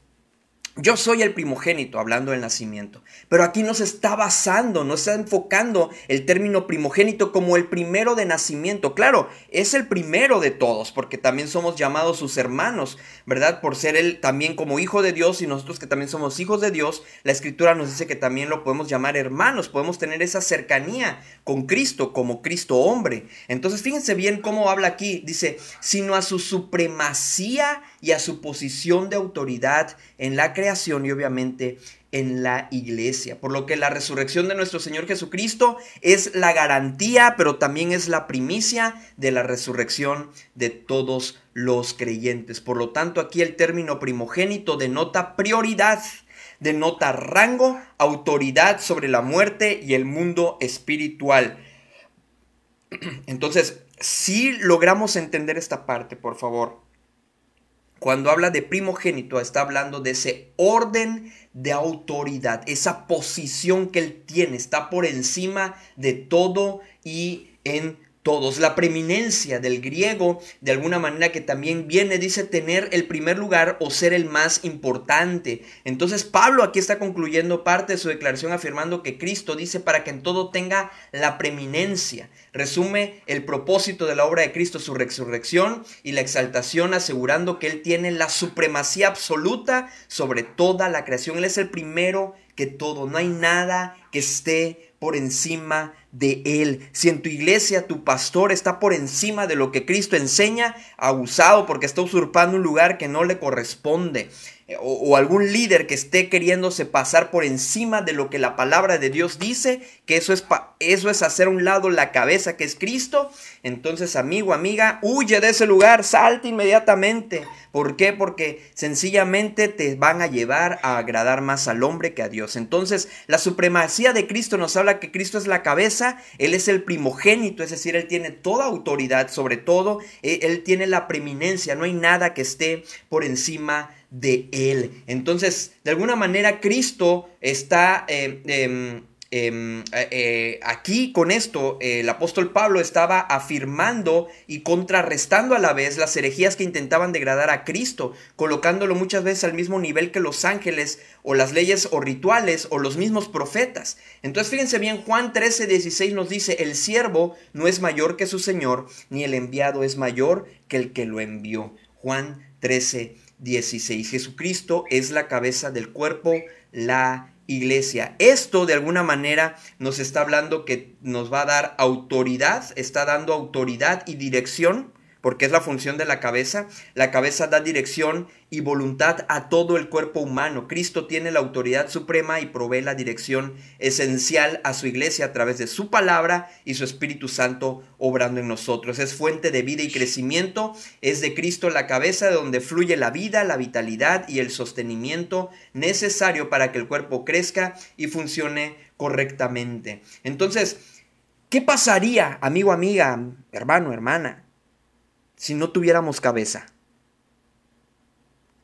yo soy el primogénito, hablando del nacimiento. Pero aquí no se está basando, no se está enfocando el término primogénito como el primero de nacimiento. Claro, es el primero de todos, porque también somos llamados sus hermanos, ¿verdad? Por ser él también como hijo de Dios y nosotros que también somos hijos de Dios, la Escritura nos dice que también lo podemos llamar hermanos. Podemos tener esa cercanía con Cristo como Cristo hombre. Entonces, fíjense bien cómo habla aquí. Dice, sino a su supremacía y a su posición de autoridad en la creación y obviamente en la iglesia. Por lo que la resurrección de nuestro Señor Jesucristo es la garantía, pero también es la primicia de la resurrección de todos los creyentes. Por lo tanto, aquí el término primogénito denota prioridad, denota rango, autoridad sobre la muerte y el mundo espiritual. Entonces, si logramos entender esta parte, por favor. Cuando habla de primogénito, está hablando de ese orden de autoridad, esa posición que él tiene, está por encima de todo y en todos. La preeminencia del griego, de alguna manera que también viene, dice tener el primer lugar o ser el más importante. Entonces Pablo aquí está concluyendo parte de su declaración afirmando que Cristo dice para que en todo tenga la preeminencia. Resume el propósito de la obra de Cristo, su resurrección y la exaltación, asegurando que Él tiene la supremacía absoluta sobre toda la creación. Él es el primero que todo. No hay nada que esté por encima de Él. Si en tu iglesia tu pastor está por encima de lo que Cristo enseña, abusado porque está usurpando un lugar que no le corresponde. O algún líder que esté queriéndose pasar por encima de lo que la palabra de Dios dice, que eso es hacer a un lado la cabeza que es Cristo. Entonces, amigo, amiga, huye de ese lugar, salte inmediatamente. ¿Por qué? Porque sencillamente te van a llevar a agradar más al hombre que a Dios. Entonces, la supremacía de Cristo nos habla que Cristo es la cabeza, Él es el primogénito, es decir, Él tiene toda autoridad sobre todo, Él tiene la preeminencia, no hay nada que esté por encima de Él. Entonces, de alguna manera, Cristo está aquí con esto. El apóstol Pablo estaba afirmando y contrarrestando a la vez las herejías que intentaban degradar a Cristo, colocándolo muchas veces al mismo nivel que los ángeles o las leyes o rituales o los mismos profetas. Entonces, fíjense bien, Juan 13:16 nos dice: el siervo no es mayor que su señor, ni el enviado es mayor que el que lo envió. Juan 13:16. Jesucristo es la cabeza del cuerpo, la iglesia. Esto de alguna manera nos está hablando que nos va a dar autoridad, está dando autoridad y dirección, porque es la función de la cabeza. La cabeza da dirección y voluntad a todo el cuerpo humano. Cristo tiene la autoridad suprema y provee la dirección esencial a su iglesia a través de su palabra y su Espíritu Santo obrando en nosotros. Es fuente de vida y crecimiento. Es de Cristo la cabeza, de donde fluye la vida, la vitalidad y el sostenimiento necesario para que el cuerpo crezca y funcione correctamente. Entonces, ¿qué pasaría, amigo, amiga, hermano, hermana, si no tuviéramos cabeza?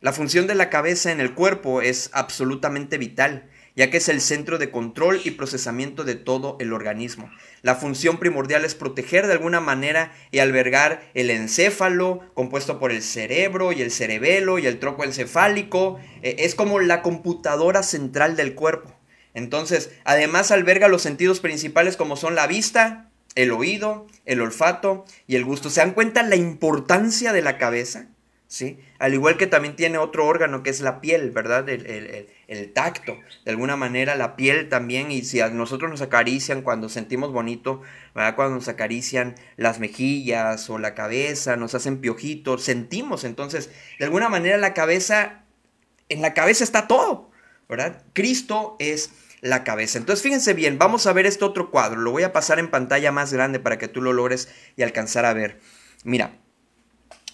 La función de la cabeza en el cuerpo es absolutamente vital, ya que es el centro de control y procesamiento de todo el organismo. La función primordial es proteger de alguna manera y albergar el encéfalo, compuesto por el cerebro y el cerebelo y el tronco encefálico. Es como la computadora central del cuerpo. Entonces, además alberga los sentidos principales como son la vista, el oído, el olfato y el gusto. ¿Se dan cuenta la importancia de la cabeza? ¿Sí? Al igual que también tiene otro órgano que es la piel, ¿verdad? El tacto. De alguna manera la piel también, y si a nosotros nos acarician cuando sentimos bonito, ¿verdad? Cuando nos acarician las mejillas o la cabeza, nos hacen piojitos, sentimos. Entonces, de alguna manera la cabeza, en la cabeza está todo, ¿verdad? Cristo es la cabeza. Entonces, fíjense bien, vamos a ver este otro cuadro. Lo voy a pasar en pantalla más grande para que tú lo logres y alcanzar a ver. Mira,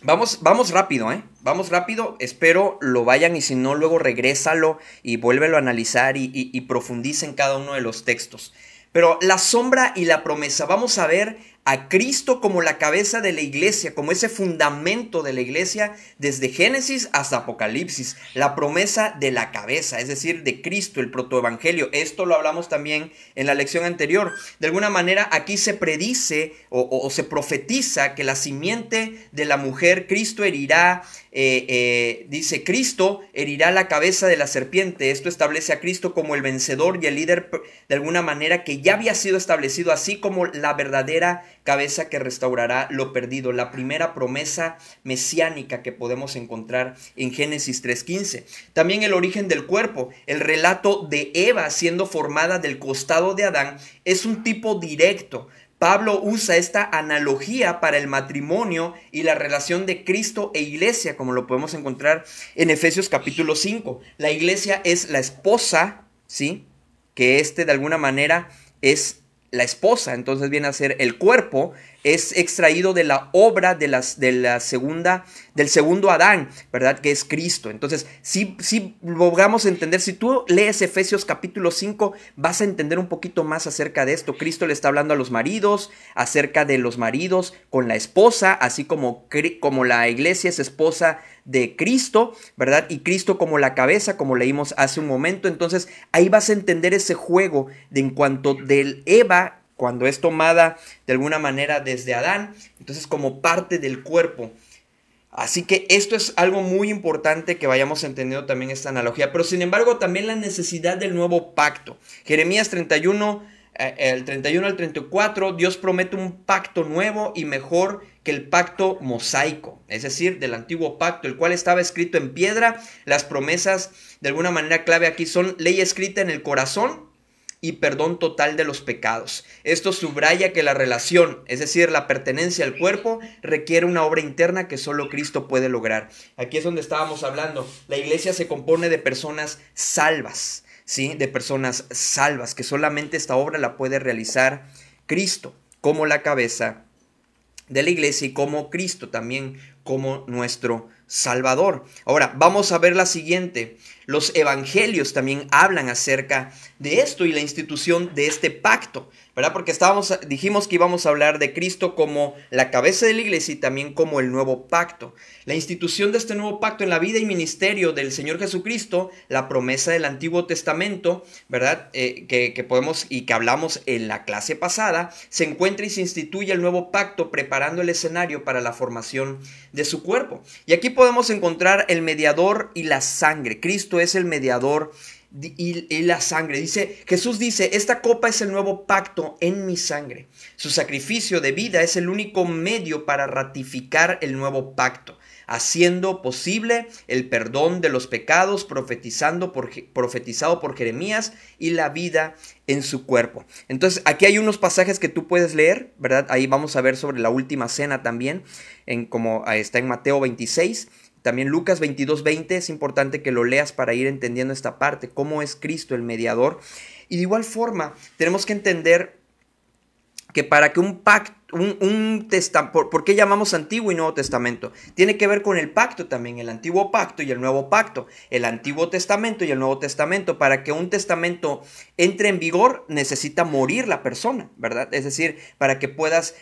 vamos rápido, ¿eh? Vamos rápido, espero lo vayan y si no, luego regrésalo y vuélvelo a analizar y profundice en cada uno de los textos. Pero la sombra y la promesa, vamos a ver a Cristo como la cabeza de la iglesia, como ese fundamento de la iglesia desde Génesis hasta Apocalipsis, la promesa de la cabeza, es decir, de Cristo, el protoevangelio. Esto lo hablamos también en la lección anterior. De alguna manera aquí se predice o se profetiza que la simiente de la mujer, Cristo herirá, dice, Cristo herirá la cabeza de la serpiente. Esto establece a Cristo como el vencedor y el líder, de alguna manera que ya había sido establecido, así como la verdadera cabeza que restaurará lo perdido, la primera promesa mesiánica que podemos encontrar en Génesis 3:15. También el origen del cuerpo, el relato de Eva siendo formada del costado de Adán, es un tipo directo. Pablo usa esta analogía para el matrimonio y la relación de Cristo e iglesia, como lo podemos encontrar en Efesios capítulo 5. La iglesia es la esposa, ¿sí? Que de alguna manera es la esposa, entonces viene a ser el cuerpo, es extraído de la obra del segundo Adán, ¿verdad? Que es Cristo. Entonces, si logramos entender, si tú lees Efesios capítulo 5, vas a entender un poquito más acerca de esto. Cristo le está hablando a los maridos, acerca de los maridos con la esposa, así como la iglesia es esposa de Cristo, ¿verdad? Y Cristo como la cabeza, como leímos hace un momento. Entonces, ahí vas a entender ese juego de en cuanto del Eva, cuando es tomada de alguna manera desde Adán, entonces como parte del cuerpo. Así que esto es algo muy importante que vayamos entendiendo también esta analogía. Pero sin embargo también la necesidad del nuevo pacto. Jeremías 31, el 31 al 34, Dios promete un pacto nuevo y mejor que el pacto mosaico, es decir, del antiguo pacto, el cual estaba escrito en piedra. Las promesas de alguna manera clave aquí son ley escrita en el corazón y perdón total de los pecados. Esto subraya que la relación, es decir, la pertenencia al cuerpo, requiere una obra interna que solo Cristo puede lograr. Aquí es donde estábamos hablando. La iglesia se compone de personas salvas, ¿sí? De personas salvas, que solamente esta obra la puede realizar Cristo como la cabeza de la iglesia y como Cristo también como nuestro Salvador. Ahora, vamos a ver la siguiente. Los evangelios también hablan acerca de esto y la institución de este pacto, ¿verdad? Porque dijimos que íbamos a hablar de Cristo como la cabeza de la iglesia y también como el nuevo pacto. La institución de este nuevo pacto en la vida y ministerio del Señor Jesucristo, la promesa del Antiguo Testamento, ¿verdad? Que podemos y que hablamos en la clase pasada, se encuentra y se instituye el nuevo pacto preparando el escenario para la formación de su cuerpo. Y aquí podemos encontrar el mediador y la sangre. Cristo es el mediador y la sangre. Jesús dice, esta copa es el nuevo pacto en mi sangre. Su sacrificio de vida es el único medio para ratificar el nuevo pacto, haciendo posible el perdón de los pecados profetizado por Jeremías y la vida en su cuerpo. Entonces aquí hay unos pasajes que tú puedes leer, ¿verdad? Ahí vamos a ver sobre la última cena también, como está en Mateo 26. También Lucas 22:20, es importante que lo leas para ir entendiendo esta parte, cómo es Cristo el mediador. Y de igual forma, tenemos que entender que para que un pacto, ¿por qué llamamos Antiguo y Nuevo Testamento? Tiene que ver con el pacto también, el Antiguo Pacto y el Nuevo Pacto, el Antiguo Testamento y el Nuevo Testamento. Para que un testamento entre en vigor necesita morir la persona, ¿verdad? Es decir, para que puedas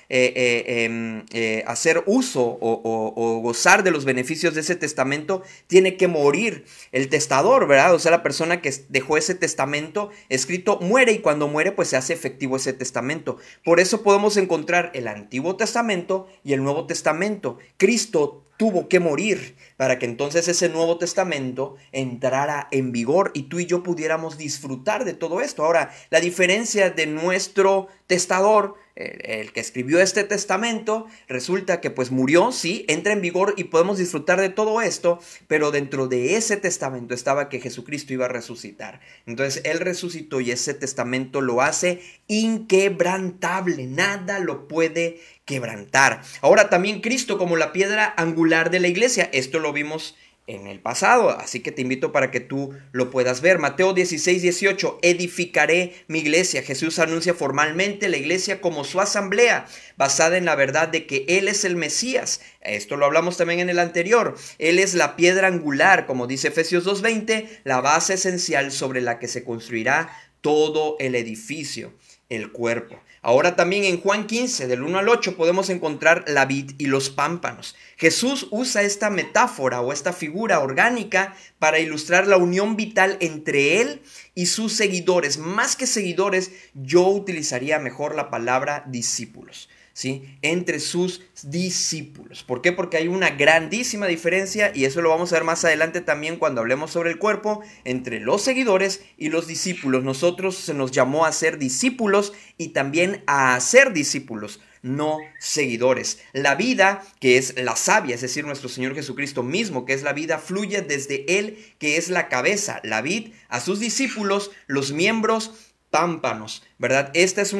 hacer uso o gozar de los beneficios de ese testamento, tiene que morir el testador, ¿verdad? O sea, la persona que dejó ese testamento escrito muere, y cuando muere pues se hace efectivo ese testamento. Por eso podemos encontrar el Antiguo Testamento y el Nuevo Testamento. Cristo tuvo que morir para que entonces ese Nuevo Testamento entrara en vigor y tú y yo pudiéramos disfrutar de todo esto. Ahora, la diferencia de nuestro testador, el que escribió este testamento, resulta que pues murió, sí, entra en vigor y podemos disfrutar de todo esto, pero dentro de ese testamento estaba que Jesucristo iba a resucitar. Entonces Él resucitó y ese testamento lo hace inquebrantable, nada lo puede quebrantar. Ahora también Cristo como la piedra angular de la iglesia, esto lo vimos en el pasado, así que te invito para que tú lo puedas ver. Mateo 16:18, edificaré mi iglesia. Jesús anuncia formalmente la iglesia como su asamblea, basada en la verdad de que Él es el Mesías. Esto lo hablamos también en el anterior. Él es la piedra angular, como dice Efesios 2:20, la base esencial sobre la que se construirá todo el edificio. el cuerpo. Ahora también en Juan 15, del 1 al 8, podemos encontrar la vid y los pámpanos. Jesús usa esta metáfora o esta figura orgánica para ilustrar la unión vital entre él y sus seguidores. Más que seguidores, yo utilizaría mejor la palabra discípulos. ¿Sí? Entre sus discípulos. ¿Por qué? Porque hay una grandísima diferencia, y eso lo vamos a ver más adelante también cuando hablemos sobre el cuerpo, entre los seguidores y los discípulos. Nosotros se nos llamó a ser discípulos y también a hacer discípulos, no seguidores. La vida, que es la savia, es decir, nuestro Señor Jesucristo mismo, que es la vida, fluye desde Él, que es la cabeza, la vid, a sus discípulos, los miembros, pámpanos, ¿verdad? Esta es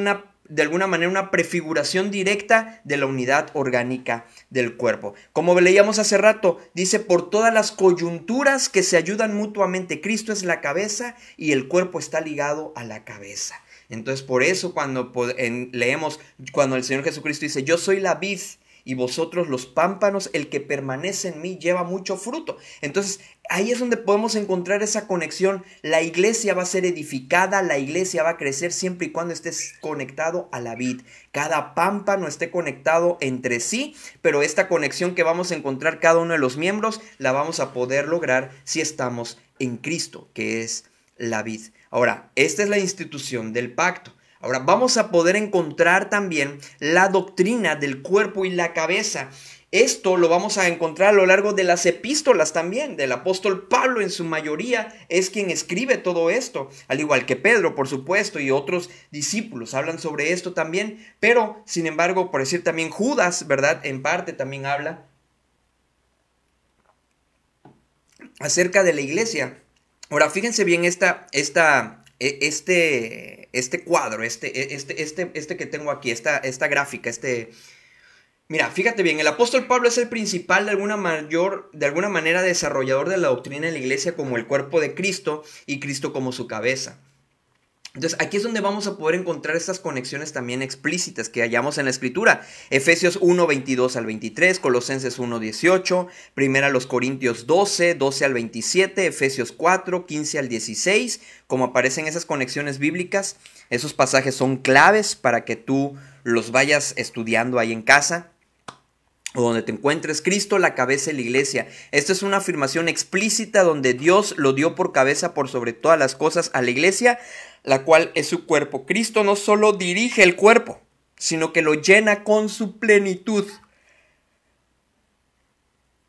de alguna manera una prefiguración directa de la unidad orgánica del cuerpo. Como leíamos hace rato, dice, por todas las coyunturas que se ayudan mutuamente. Cristo es la cabeza y el cuerpo está ligado a la cabeza. Entonces, por eso cuando leemos, cuando el Señor Jesucristo dice, yo soy la vid y vosotros los pámpanos, el que permanece en mí lleva mucho fruto. Entonces, ahí es donde podemos encontrar esa conexión. La iglesia va a ser edificada, la iglesia va a crecer siempre y cuando estés conectado a la vid. Cada pámpano esté conectado entre sí, pero esta conexión que vamos a encontrar cada uno de los miembros, la vamos a poder lograr si estamos en Cristo, que es la vid. Ahora, esta es la institución del pacto. Ahora vamos a poder encontrar también la doctrina del cuerpo y la cabeza. Esto lo vamos a encontrar a lo largo de las epístolas también, del apóstol Pablo en su mayoría es quien escribe todo esto, al igual que Pedro, por supuesto, y otros discípulos hablan sobre esto también, pero sin embargo, por decir también Judas, ¿verdad? En parte también habla acerca de la iglesia. Ahora, fíjense bien este cuadro, este que tengo aquí, esta gráfica, Mira, fíjate bien, el apóstol Pablo es el principal de alguna manera desarrollador de la doctrina de la iglesia como el cuerpo de Cristo y Cristo como su cabeza. Entonces aquí es donde vamos a poder encontrar estas conexiones también explícitas que hallamos en la escritura. Efesios 1, 22 al 23, Colosenses 1, 18, Primera los Corintios 12, 12 al 27, Efesios 4, 15 al 16, como aparecen esas conexiones bíblicas. Esos pasajes son claves para que tú los vayas estudiando ahí en casa o donde te encuentres. Cristo, la cabeza de la iglesia. Esta es una afirmación explícita donde Dios lo dio por cabeza por sobre todas las cosas a la iglesia, la cual es su cuerpo. Cristo no solo dirige el cuerpo, sino que lo llena con su plenitud,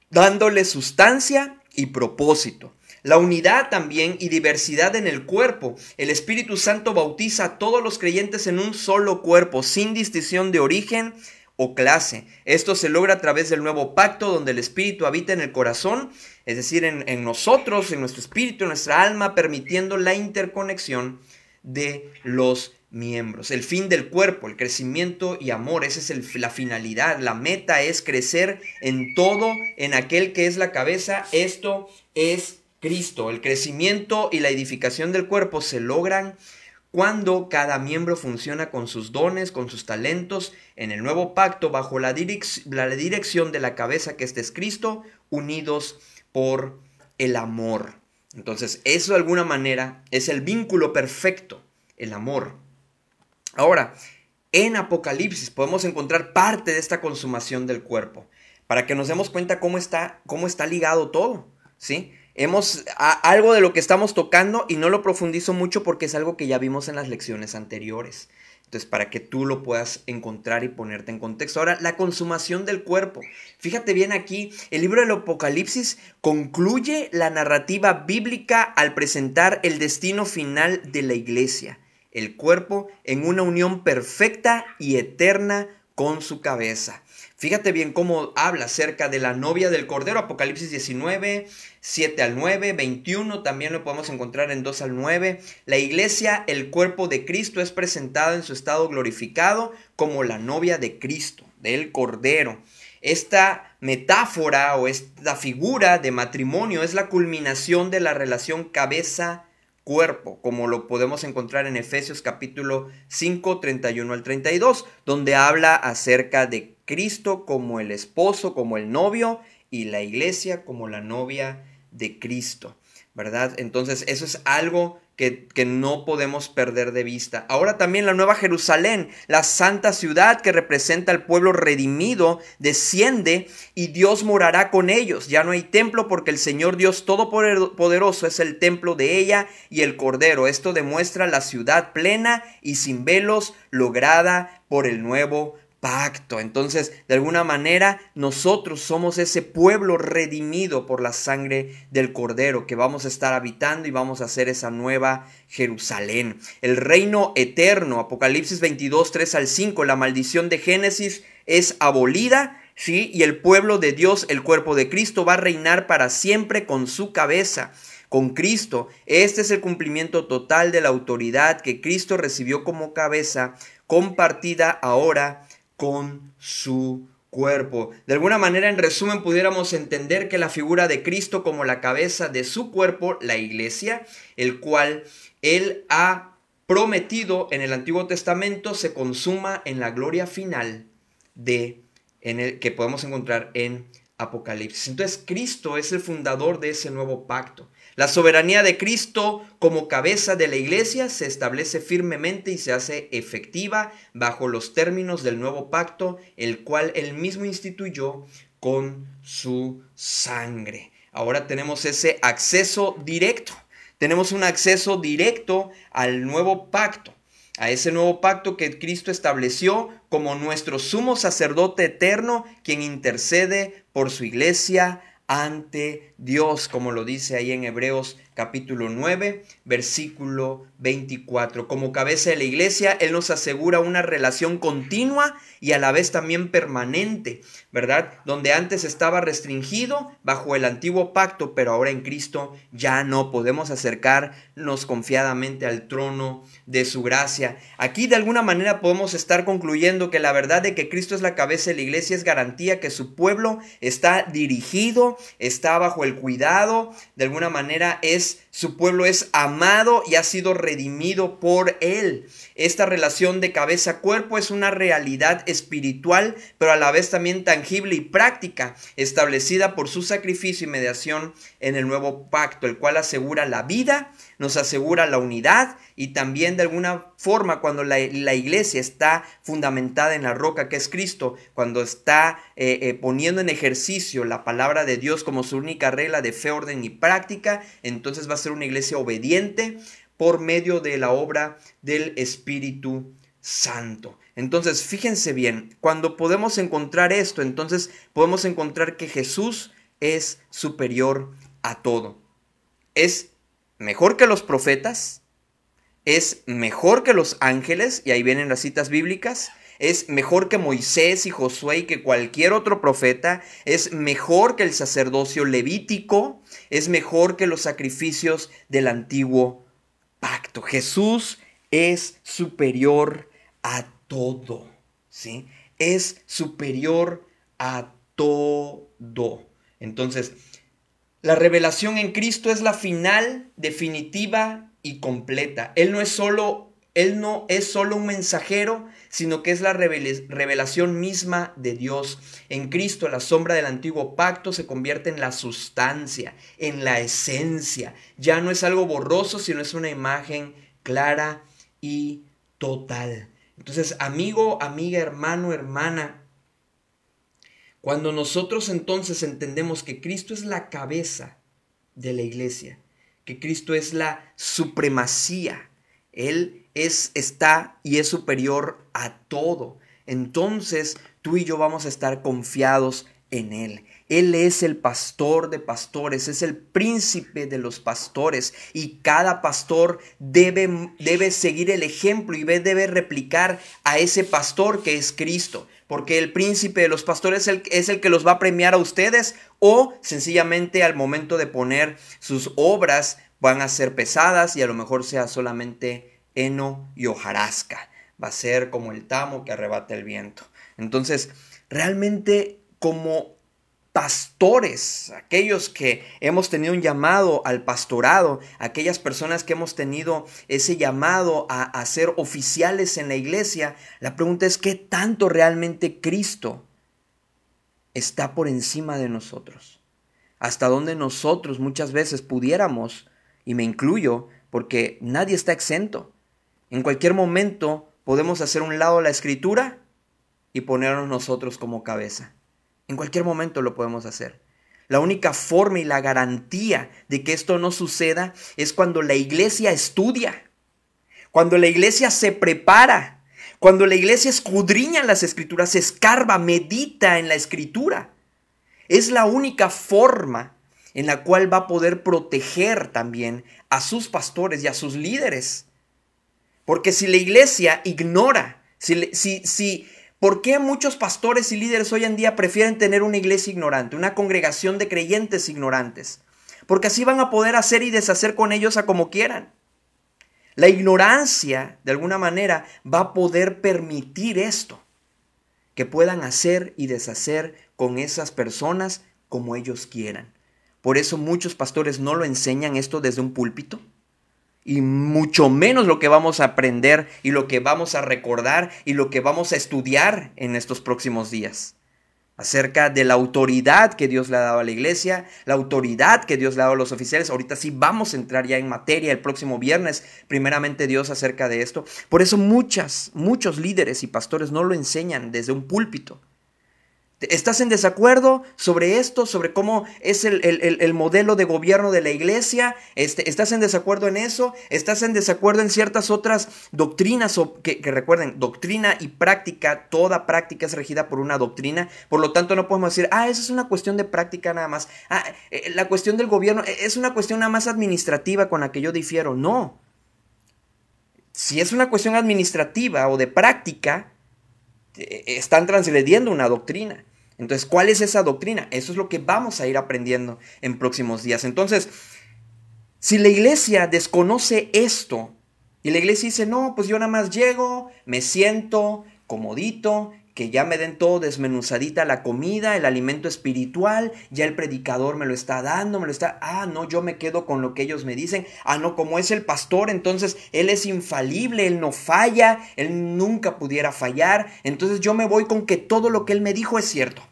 dándole sustancia y propósito. La unidad también y diversidad en el cuerpo. El Espíritu Santo bautiza a todos los creyentes en un solo cuerpo, sin distinción de origen o clase. Esto se logra a través del nuevo pacto, donde el Espíritu habita en el corazón, es decir, en nosotros, en nuestro espíritu, en nuestra alma, permitiendo la interconexión de los miembros. El fin del cuerpo, el crecimiento y amor, esa es la finalidad. La meta es crecer en todo, en aquel que es la cabeza. Esto es Cristo. El crecimiento y la edificación del cuerpo se logran cuando cada miembro funciona con sus dones, con sus talentos, en el nuevo pacto, bajo la dirección de la cabeza, que este es Cristo, unidos por el amor. Entonces, eso de alguna manera es el vínculo perfecto, el amor. Ahora, en Apocalipsis podemos encontrar parte de esta consumación del cuerpo, para que nos demos cuenta cómo está ligado todo, ¿sí? Algo de lo que estamos tocando, y no lo profundizo mucho porque es algo que ya vimos en las lecciones anteriores. Entonces, para que tú lo puedas encontrar y ponerte en contexto. Ahora, la consumación del cuerpo. Fíjate bien aquí, el libro del Apocalipsis concluye la narrativa bíblica al presentar el destino final de la iglesia, el cuerpo en una unión perfecta y eterna con su cabeza. Fíjate bien cómo habla acerca de la novia del Cordero, Apocalipsis 19, 7 al 9, 21, también lo podemos encontrar en 2 al 9. La iglesia, el cuerpo de Cristo, es presentado en su estado glorificado como la novia de Cristo, del Cordero. Esta metáfora o esta figura de matrimonio es la culminación de la relación cabeza-cuerpo, como lo podemos encontrar en Efesios capítulo 5, 31 al 32, donde habla acerca de Cristo como el esposo, como el novio, y la iglesia como la novia de Cristo. ¿verdad? Entonces eso es algo que no podemos perder de vista. Ahora también la Nueva Jerusalén, la santa ciudad que representa al pueblo redimido, desciende y Dios morará con ellos. Ya no hay templo porque el Señor Dios Todopoderoso es el templo de ella y el Cordero. Esto demuestra la ciudad plena y sin velos, lograda por el nuevo pacto. Entonces, de alguna manera, nosotros somos ese pueblo redimido por la sangre del Cordero, que vamos a estar habitando y vamos a hacer esa nueva Jerusalén. El reino eterno, Apocalipsis 22, 3 al 5, la maldición de Génesis es abolida, ¿sí? Y el pueblo de Dios, el cuerpo de Cristo, va a reinar para siempre con su cabeza, con Cristo. Este es el cumplimiento total de la autoridad que Cristo recibió como cabeza, compartida ahora con su cuerpo. De alguna manera, en resumen, pudiéramos entender que la figura de Cristo como la cabeza de su cuerpo, la iglesia, el cual Él ha prometido en el Antiguo Testamento, se consuma en la gloria final que podemos encontrar en Apocalipsis. Entonces, Cristo es el fundador de ese nuevo pacto. La soberanía de Cristo como cabeza de la iglesia se establece firmemente y se hace efectiva bajo los términos del nuevo pacto, el cual él mismo instituyó con su sangre. Ahora tenemos ese acceso directo. Tenemos un acceso directo al nuevo pacto, a ese nuevo pacto que Cristo estableció como nuestro sumo sacerdote eterno, quien intercede por su iglesia ante Dios, como lo dice ahí en Hebreos capítulo 9, versículo 24. Como cabeza de la iglesia, Él nos asegura una relación continua y a la vez también permanente, ¿verdad? Donde antes estaba restringido bajo el antiguo pacto, pero ahora en Cristo ya no podemos acercarnos confiadamente al trono de su gracia. Aquí de alguna manera podemos estar concluyendo que la verdad de que Cristo es la cabeza de la iglesia es garantía que su pueblo está dirigido, está bajo el cuidado, de alguna manera su pueblo es amado y ha sido redimido por Él. Esta relación de cabeza-cuerpo es una realidad espiritual, pero a la vez también tangible y práctica, establecida por su sacrificio y mediación en el nuevo pacto, el cual asegura la vida, nos asegura la unidad y también de alguna forma cuando la iglesia está fundamentada en la roca que es Cristo, cuando está poniendo en ejercicio la palabra de Dios como su única regla de fe, orden y práctica, entonces va a ser una iglesia obediente por medio de la obra del Espíritu Santo. Entonces, fíjense bien, cuando podemos encontrar esto, entonces podemos encontrar que Jesús es superior a todo. Es mejor que los profetas, es mejor que los ángeles, y ahí vienen las citas bíblicas, es mejor que Moisés y Josué y que cualquier otro profeta, es mejor que el sacerdocio levítico, es mejor que los sacrificios del antiguo pacto. Jesús es superior a todo, ¿sí? Es superior a todo. Entonces, la revelación en Cristo es la final, definitiva y completa. Él no es solo un mensajero, sino que es la revelación misma de Dios. En Cristo, la sombra del antiguo pacto se convierte en la sustancia, en la esencia. Ya no es algo borroso, sino es una imagen clara y total. Entonces, amigo, amiga, hermano, hermana, cuando nosotros entonces entendemos que Cristo es la cabeza de la iglesia, que Cristo es la supremacía, Él está y es superior a todo, entonces tú y yo vamos a estar confiados en Él. Él es el pastor de pastores, es el príncipe de los pastores y cada pastor debe seguir el ejemplo y debe replicar a ese pastor que es Cristo. Porque el príncipe de los pastores es el que los va a premiar a ustedes o sencillamente al momento de poner sus obras van a ser pesadas y a lo mejor sea solamente heno y hojarasca. Va a ser como el tamo que arrebata el viento. Entonces, realmente como pastores, aquellos que hemos tenido un llamado al pastorado, aquellas personas que hemos tenido ese llamado a ser oficiales en la iglesia, la pregunta es ¿qué tanto realmente Cristo está por encima de nosotros? hasta donde nosotros muchas veces pudiéramos, y me incluyo, porque nadie está exento. En cualquier momento podemos hacer un lado la escritura y ponernos nosotros como cabeza. En cualquier momento lo podemos hacer. La única forma y la garantía de que esto no suceda es cuando la iglesia estudia, cuando la iglesia se prepara, cuando la iglesia escudriña las escrituras, escarba, medita en la escritura. Es la única forma en la cual va a poder proteger también a sus pastores y a sus líderes. Porque si la iglesia ignora, ¿por qué muchos pastores y líderes hoy en día prefieren tener una iglesia ignorante, una congregación de creyentes ignorantes? Porque así van a poder hacer y deshacer con ellos a como quieran. La ignorancia, de alguna manera, va a poder permitir esto, que puedan hacer y deshacer con esas personas como ellos quieran. Por eso muchos pastores no lo enseñan esto desde un púlpito. Y mucho menos lo que vamos a aprender y lo que vamos a recordar y lo que vamos a estudiar en estos próximos días. Acerca de la autoridad que Dios le ha dado a la iglesia, la autoridad que Dios le ha dado a los oficiales. Ahorita sí vamos a entrar ya en materia el próximo viernes, primeramente Dios, acerca de esto. Por eso muchos líderes y pastores no lo enseñan desde un púlpito. ¿Estás en desacuerdo sobre esto, sobre cómo es el modelo de gobierno de la iglesia? ¿Estás en desacuerdo en eso? ¿Estás en desacuerdo en ciertas otras doctrinas? Que recuerden, doctrina y práctica, toda práctica es regida por una doctrina. Por lo tanto, no podemos decir, eso es una cuestión de práctica nada más. La cuestión del gobierno es una cuestión nada más administrativa con la que yo difiero. No. Si es una cuestión administrativa o de práctica, están transgrediendo una doctrina. Entonces, ¿cuál es esa doctrina? Eso es lo que vamos a ir aprendiendo en próximos días. Entonces, si la iglesia desconoce esto y la iglesia dice, no, pues yo nada más llego, me siento comodito, que ya me den todo desmenuzadita la comida, el alimento espiritual, ya el predicador me lo está dando, no, yo me quedo con lo que ellos me dicen, no, como es el pastor, entonces él es infalible, él no falla, él nunca pudiera fallar, entonces yo me voy con que todo lo que él me dijo es cierto.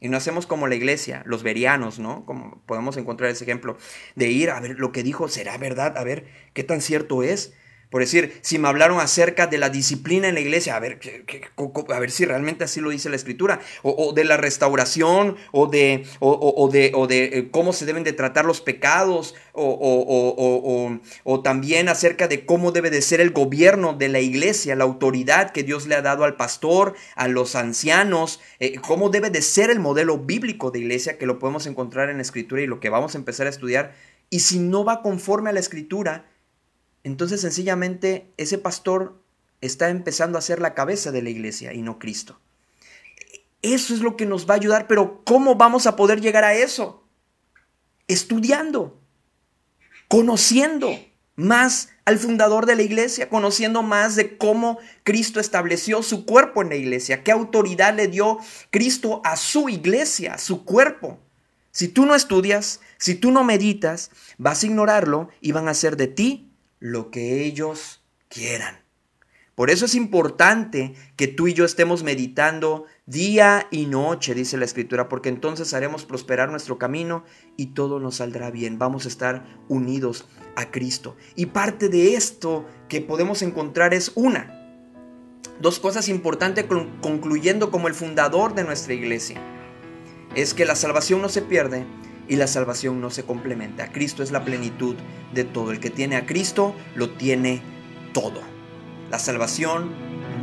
Y no hacemos como la iglesia, los bereanos, ¿no? Como podemos encontrar ese ejemplo de ir a ver lo que dijo, ¿será verdad? A ver, ¿qué tan cierto es? Por decir, si me hablaron acerca de la disciplina en la iglesia, a ver si realmente así lo dice la escritura, o de la restauración, o de cómo se deben de tratar los pecados, o también acerca de cómo debe de ser el gobierno de la iglesia, la autoridad que Dios le ha dado al pastor, a los ancianos, cómo debe de ser el modelo bíblico de iglesia, que lo podemos encontrar en la escritura y lo que vamos a empezar a estudiar. Y si no va conforme a la escritura, entonces sencillamente ese pastor está empezando a ser la cabeza de la iglesia y no Cristo. Eso es lo que nos va a ayudar, pero ¿cómo vamos a poder llegar a eso? Estudiando, conociendo más al fundador de la iglesia, conociendo más de cómo Cristo estableció su cuerpo en la iglesia, qué autoridad le dio Cristo a su iglesia, a su cuerpo. Si tú no estudias, si tú no meditas, vas a ignorarlo y van a hacer de ti lo que ellos quieran. Por eso es importante que tú y yo estemos meditando día y noche, dice la escritura, porque entonces haremos prosperar nuestro camino y todo nos saldrá bien. Vamos a estar unidos a Cristo. Y parte de esto que podemos encontrar es dos cosas importantes concluyendo como el fundador de nuestra iglesia. Es que la salvación no se pierde y la salvación no se complementa. Cristo es la plenitud de todo. El que tiene a Cristo lo tiene todo. La salvación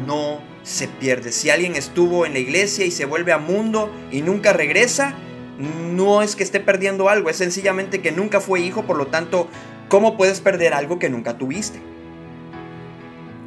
no se pierde. Si alguien estuvo en la iglesia y se vuelve a mundo y nunca regresa, no es que esté perdiendo algo, es sencillamente que nunca fue hijo. Por lo tanto, ¿cómo puedes perder algo que nunca tuviste?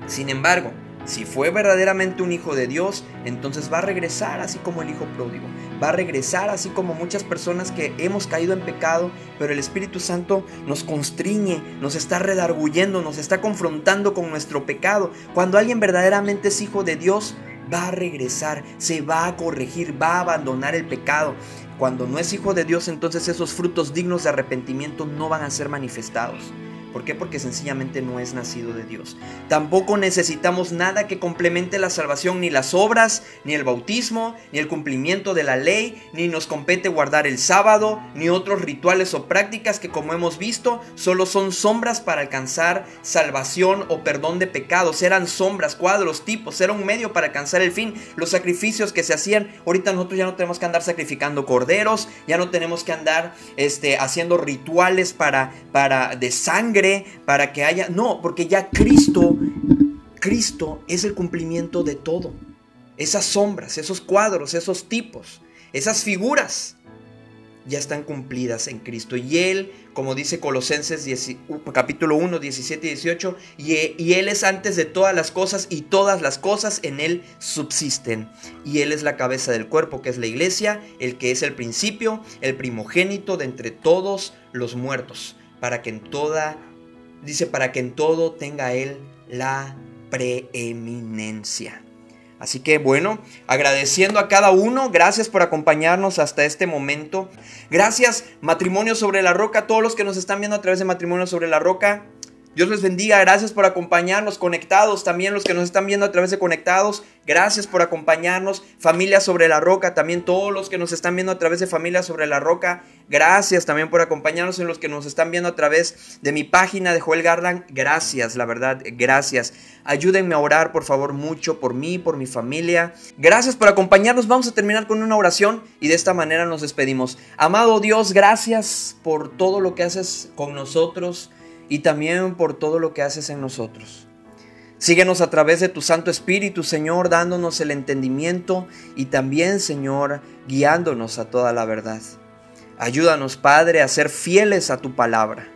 Sin embargo, si fue verdaderamente un hijo de Dios, entonces va a regresar así como el hijo pródigo. Va a regresar así como muchas personas que hemos caído en pecado, pero el Espíritu Santo nos constriñe, nos está redarguyendo, nos está confrontando con nuestro pecado. Cuando alguien verdaderamente es hijo de Dios, va a regresar, se va a corregir, va a abandonar el pecado. Cuando no es hijo de Dios, entonces esos frutos dignos de arrepentimiento no van a ser manifestados. ¿Por qué? Porque sencillamente no es nacido de Dios. Tampoco necesitamos nada que complemente la salvación, ni las obras, ni el bautismo, ni el cumplimiento de la ley, ni nos compete guardar el sábado, ni otros rituales o prácticas que, como hemos visto, solo son sombras para alcanzar salvación o perdón de pecados. Eran sombras, cuadros, tipos, era un medio para alcanzar el fin. Los sacrificios que se hacían, ahorita nosotros ya no tenemos que andar sacrificando corderos, ya no tenemos que andar haciendo rituales de sangre, para que haya, no, porque ya Cristo es el cumplimiento de todo. Esas sombras, esos cuadros, esos tipos, esas figuras ya están cumplidas en Cristo. Y Él, como dice Colosenses capítulo 1, 17 y 18, y Él es antes de todas las cosas, y todas las cosas en Él subsisten. Y Él es la cabeza del cuerpo, que es la iglesia, el que es el principio, el primogénito de entre todos los muertos, para que en todo tenga Él la preeminencia. Así que bueno, agradeciendo a cada uno, gracias por acompañarnos hasta este momento. Gracias, Matrimonio sobre la Roca, todos los que nos están viendo a través de Matrimonio sobre la Roca. Dios les bendiga, gracias por acompañarnos, conectados, también los que nos están viendo a través de Conectados, gracias por acompañarnos. Familia sobre la Roca, también todos los que nos están viendo a través de Familia sobre la Roca, gracias también por acompañarnos. En los que nos están viendo a través de mi página de Joel Garland, gracias, la verdad, gracias. Ayúdenme a orar, por favor, mucho por mí, por mi familia. Gracias por acompañarnos. Vamos a terminar con una oración y de esta manera nos despedimos. Amado Dios, gracias por todo lo que haces con nosotros y también por todo lo que haces en nosotros. Síguenos a través de tu Santo Espíritu, Señor, dándonos el entendimiento y también, Señor, guiándonos a toda la verdad. Ayúdanos, Padre, a ser fieles a tu palabra.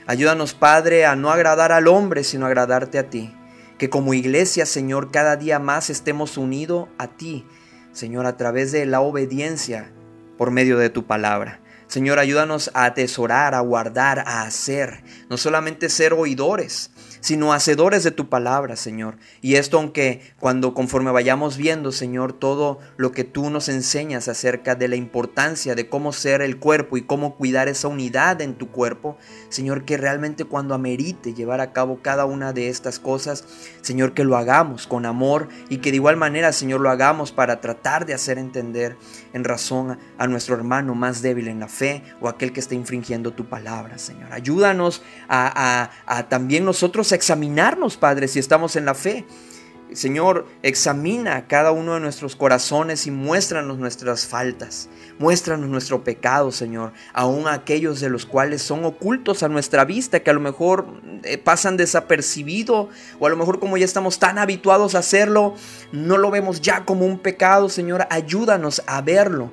Ayúdanos, Padre, a no agradar al hombre, sino agradarte a ti. Que como iglesia, Señor, cada día más estemos unidos a ti, Señor, a través de la obediencia por medio de tu palabra. Señor, ayúdanos a atesorar, a guardar, a hacer, no solamente ser oidores, sino hacedores de tu palabra, Señor. Y esto aunque conforme vayamos viendo, Señor, todo lo que tú nos enseñas acerca de la importancia de cómo ser el cuerpo y cómo cuidar esa unidad en tu cuerpo, Señor, que realmente cuando amerite llevar a cabo cada una de estas cosas, Señor, que lo hagamos con amor y que de igual manera, Señor, lo hagamos para tratar de hacer entender en razón a nuestro hermano más débil en la fe o aquel que está infringiendo tu palabra, Señor. Ayúdanos a también nosotros a examinarnos, Padre, si estamos en la fe. Señor, examina cada uno de nuestros corazones y muéstranos nuestras faltas, muéstranos nuestro pecado, Señor, aún aquellos de los cuales son ocultos a nuestra vista, que a lo mejor pasan desapercibido, o a lo mejor como ya estamos tan habituados a hacerlo, no lo vemos ya como un pecado. Señor, ayúdanos a verlo,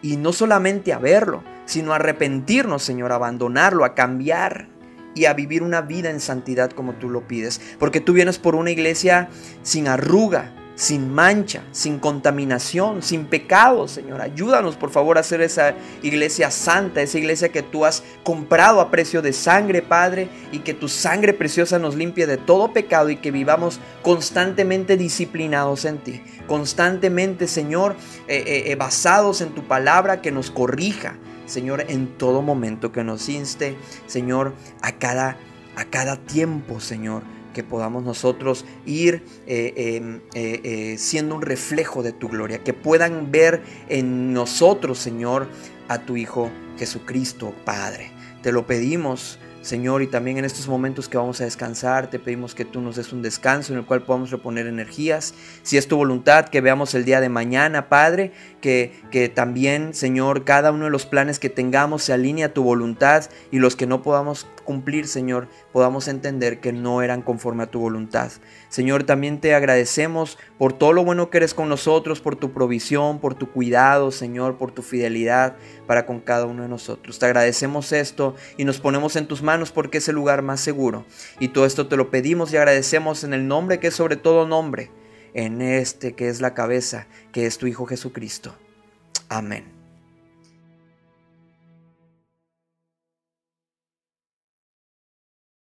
y no solamente a verlo, sino a arrepentirnos, Señor, a abandonarlo, a cambiar y a vivir una vida en santidad como tú lo pides. Porque tú vienes por una iglesia sin arruga, sin mancha, sin contaminación, sin pecado, Señor. Ayúdanos, por favor, a hacer esa iglesia santa, esa iglesia que tú has comprado a precio de sangre, Padre, y que tu sangre preciosa nos limpie de todo pecado y que vivamos constantemente disciplinados en ti. Constantemente, Señor, basados en tu palabra que nos corrija, Señor, en todo momento, que nos inste, Señor, a cada tiempo, Señor, que podamos nosotros ir siendo un reflejo de tu gloria, que puedan ver en nosotros, Señor, a tu Hijo Jesucristo, Padre. Te lo pedimos, Señor, y también en estos momentos que vamos a descansar, te pedimos que tú nos des un descanso en el cual podamos reponer energías. Si es tu voluntad, que veamos el día de mañana, Padre, que también, Señor, cada uno de los planes que tengamos se alinee a tu voluntad, y los que no podamos cumplir, Señor, podamos entender que no eran conforme a tu voluntad. Señor, también te agradecemos por todo lo bueno que eres con nosotros, por tu provisión, por tu cuidado, Señor, por tu fidelidad para con cada uno de nosotros. Te agradecemos esto y nos ponemos en tus manos, porque es el lugar más seguro. Y todo esto te lo pedimos y agradecemos en el nombre que es sobre todo nombre, en este que es la cabeza, que es tu Hijo Jesucristo. Amén.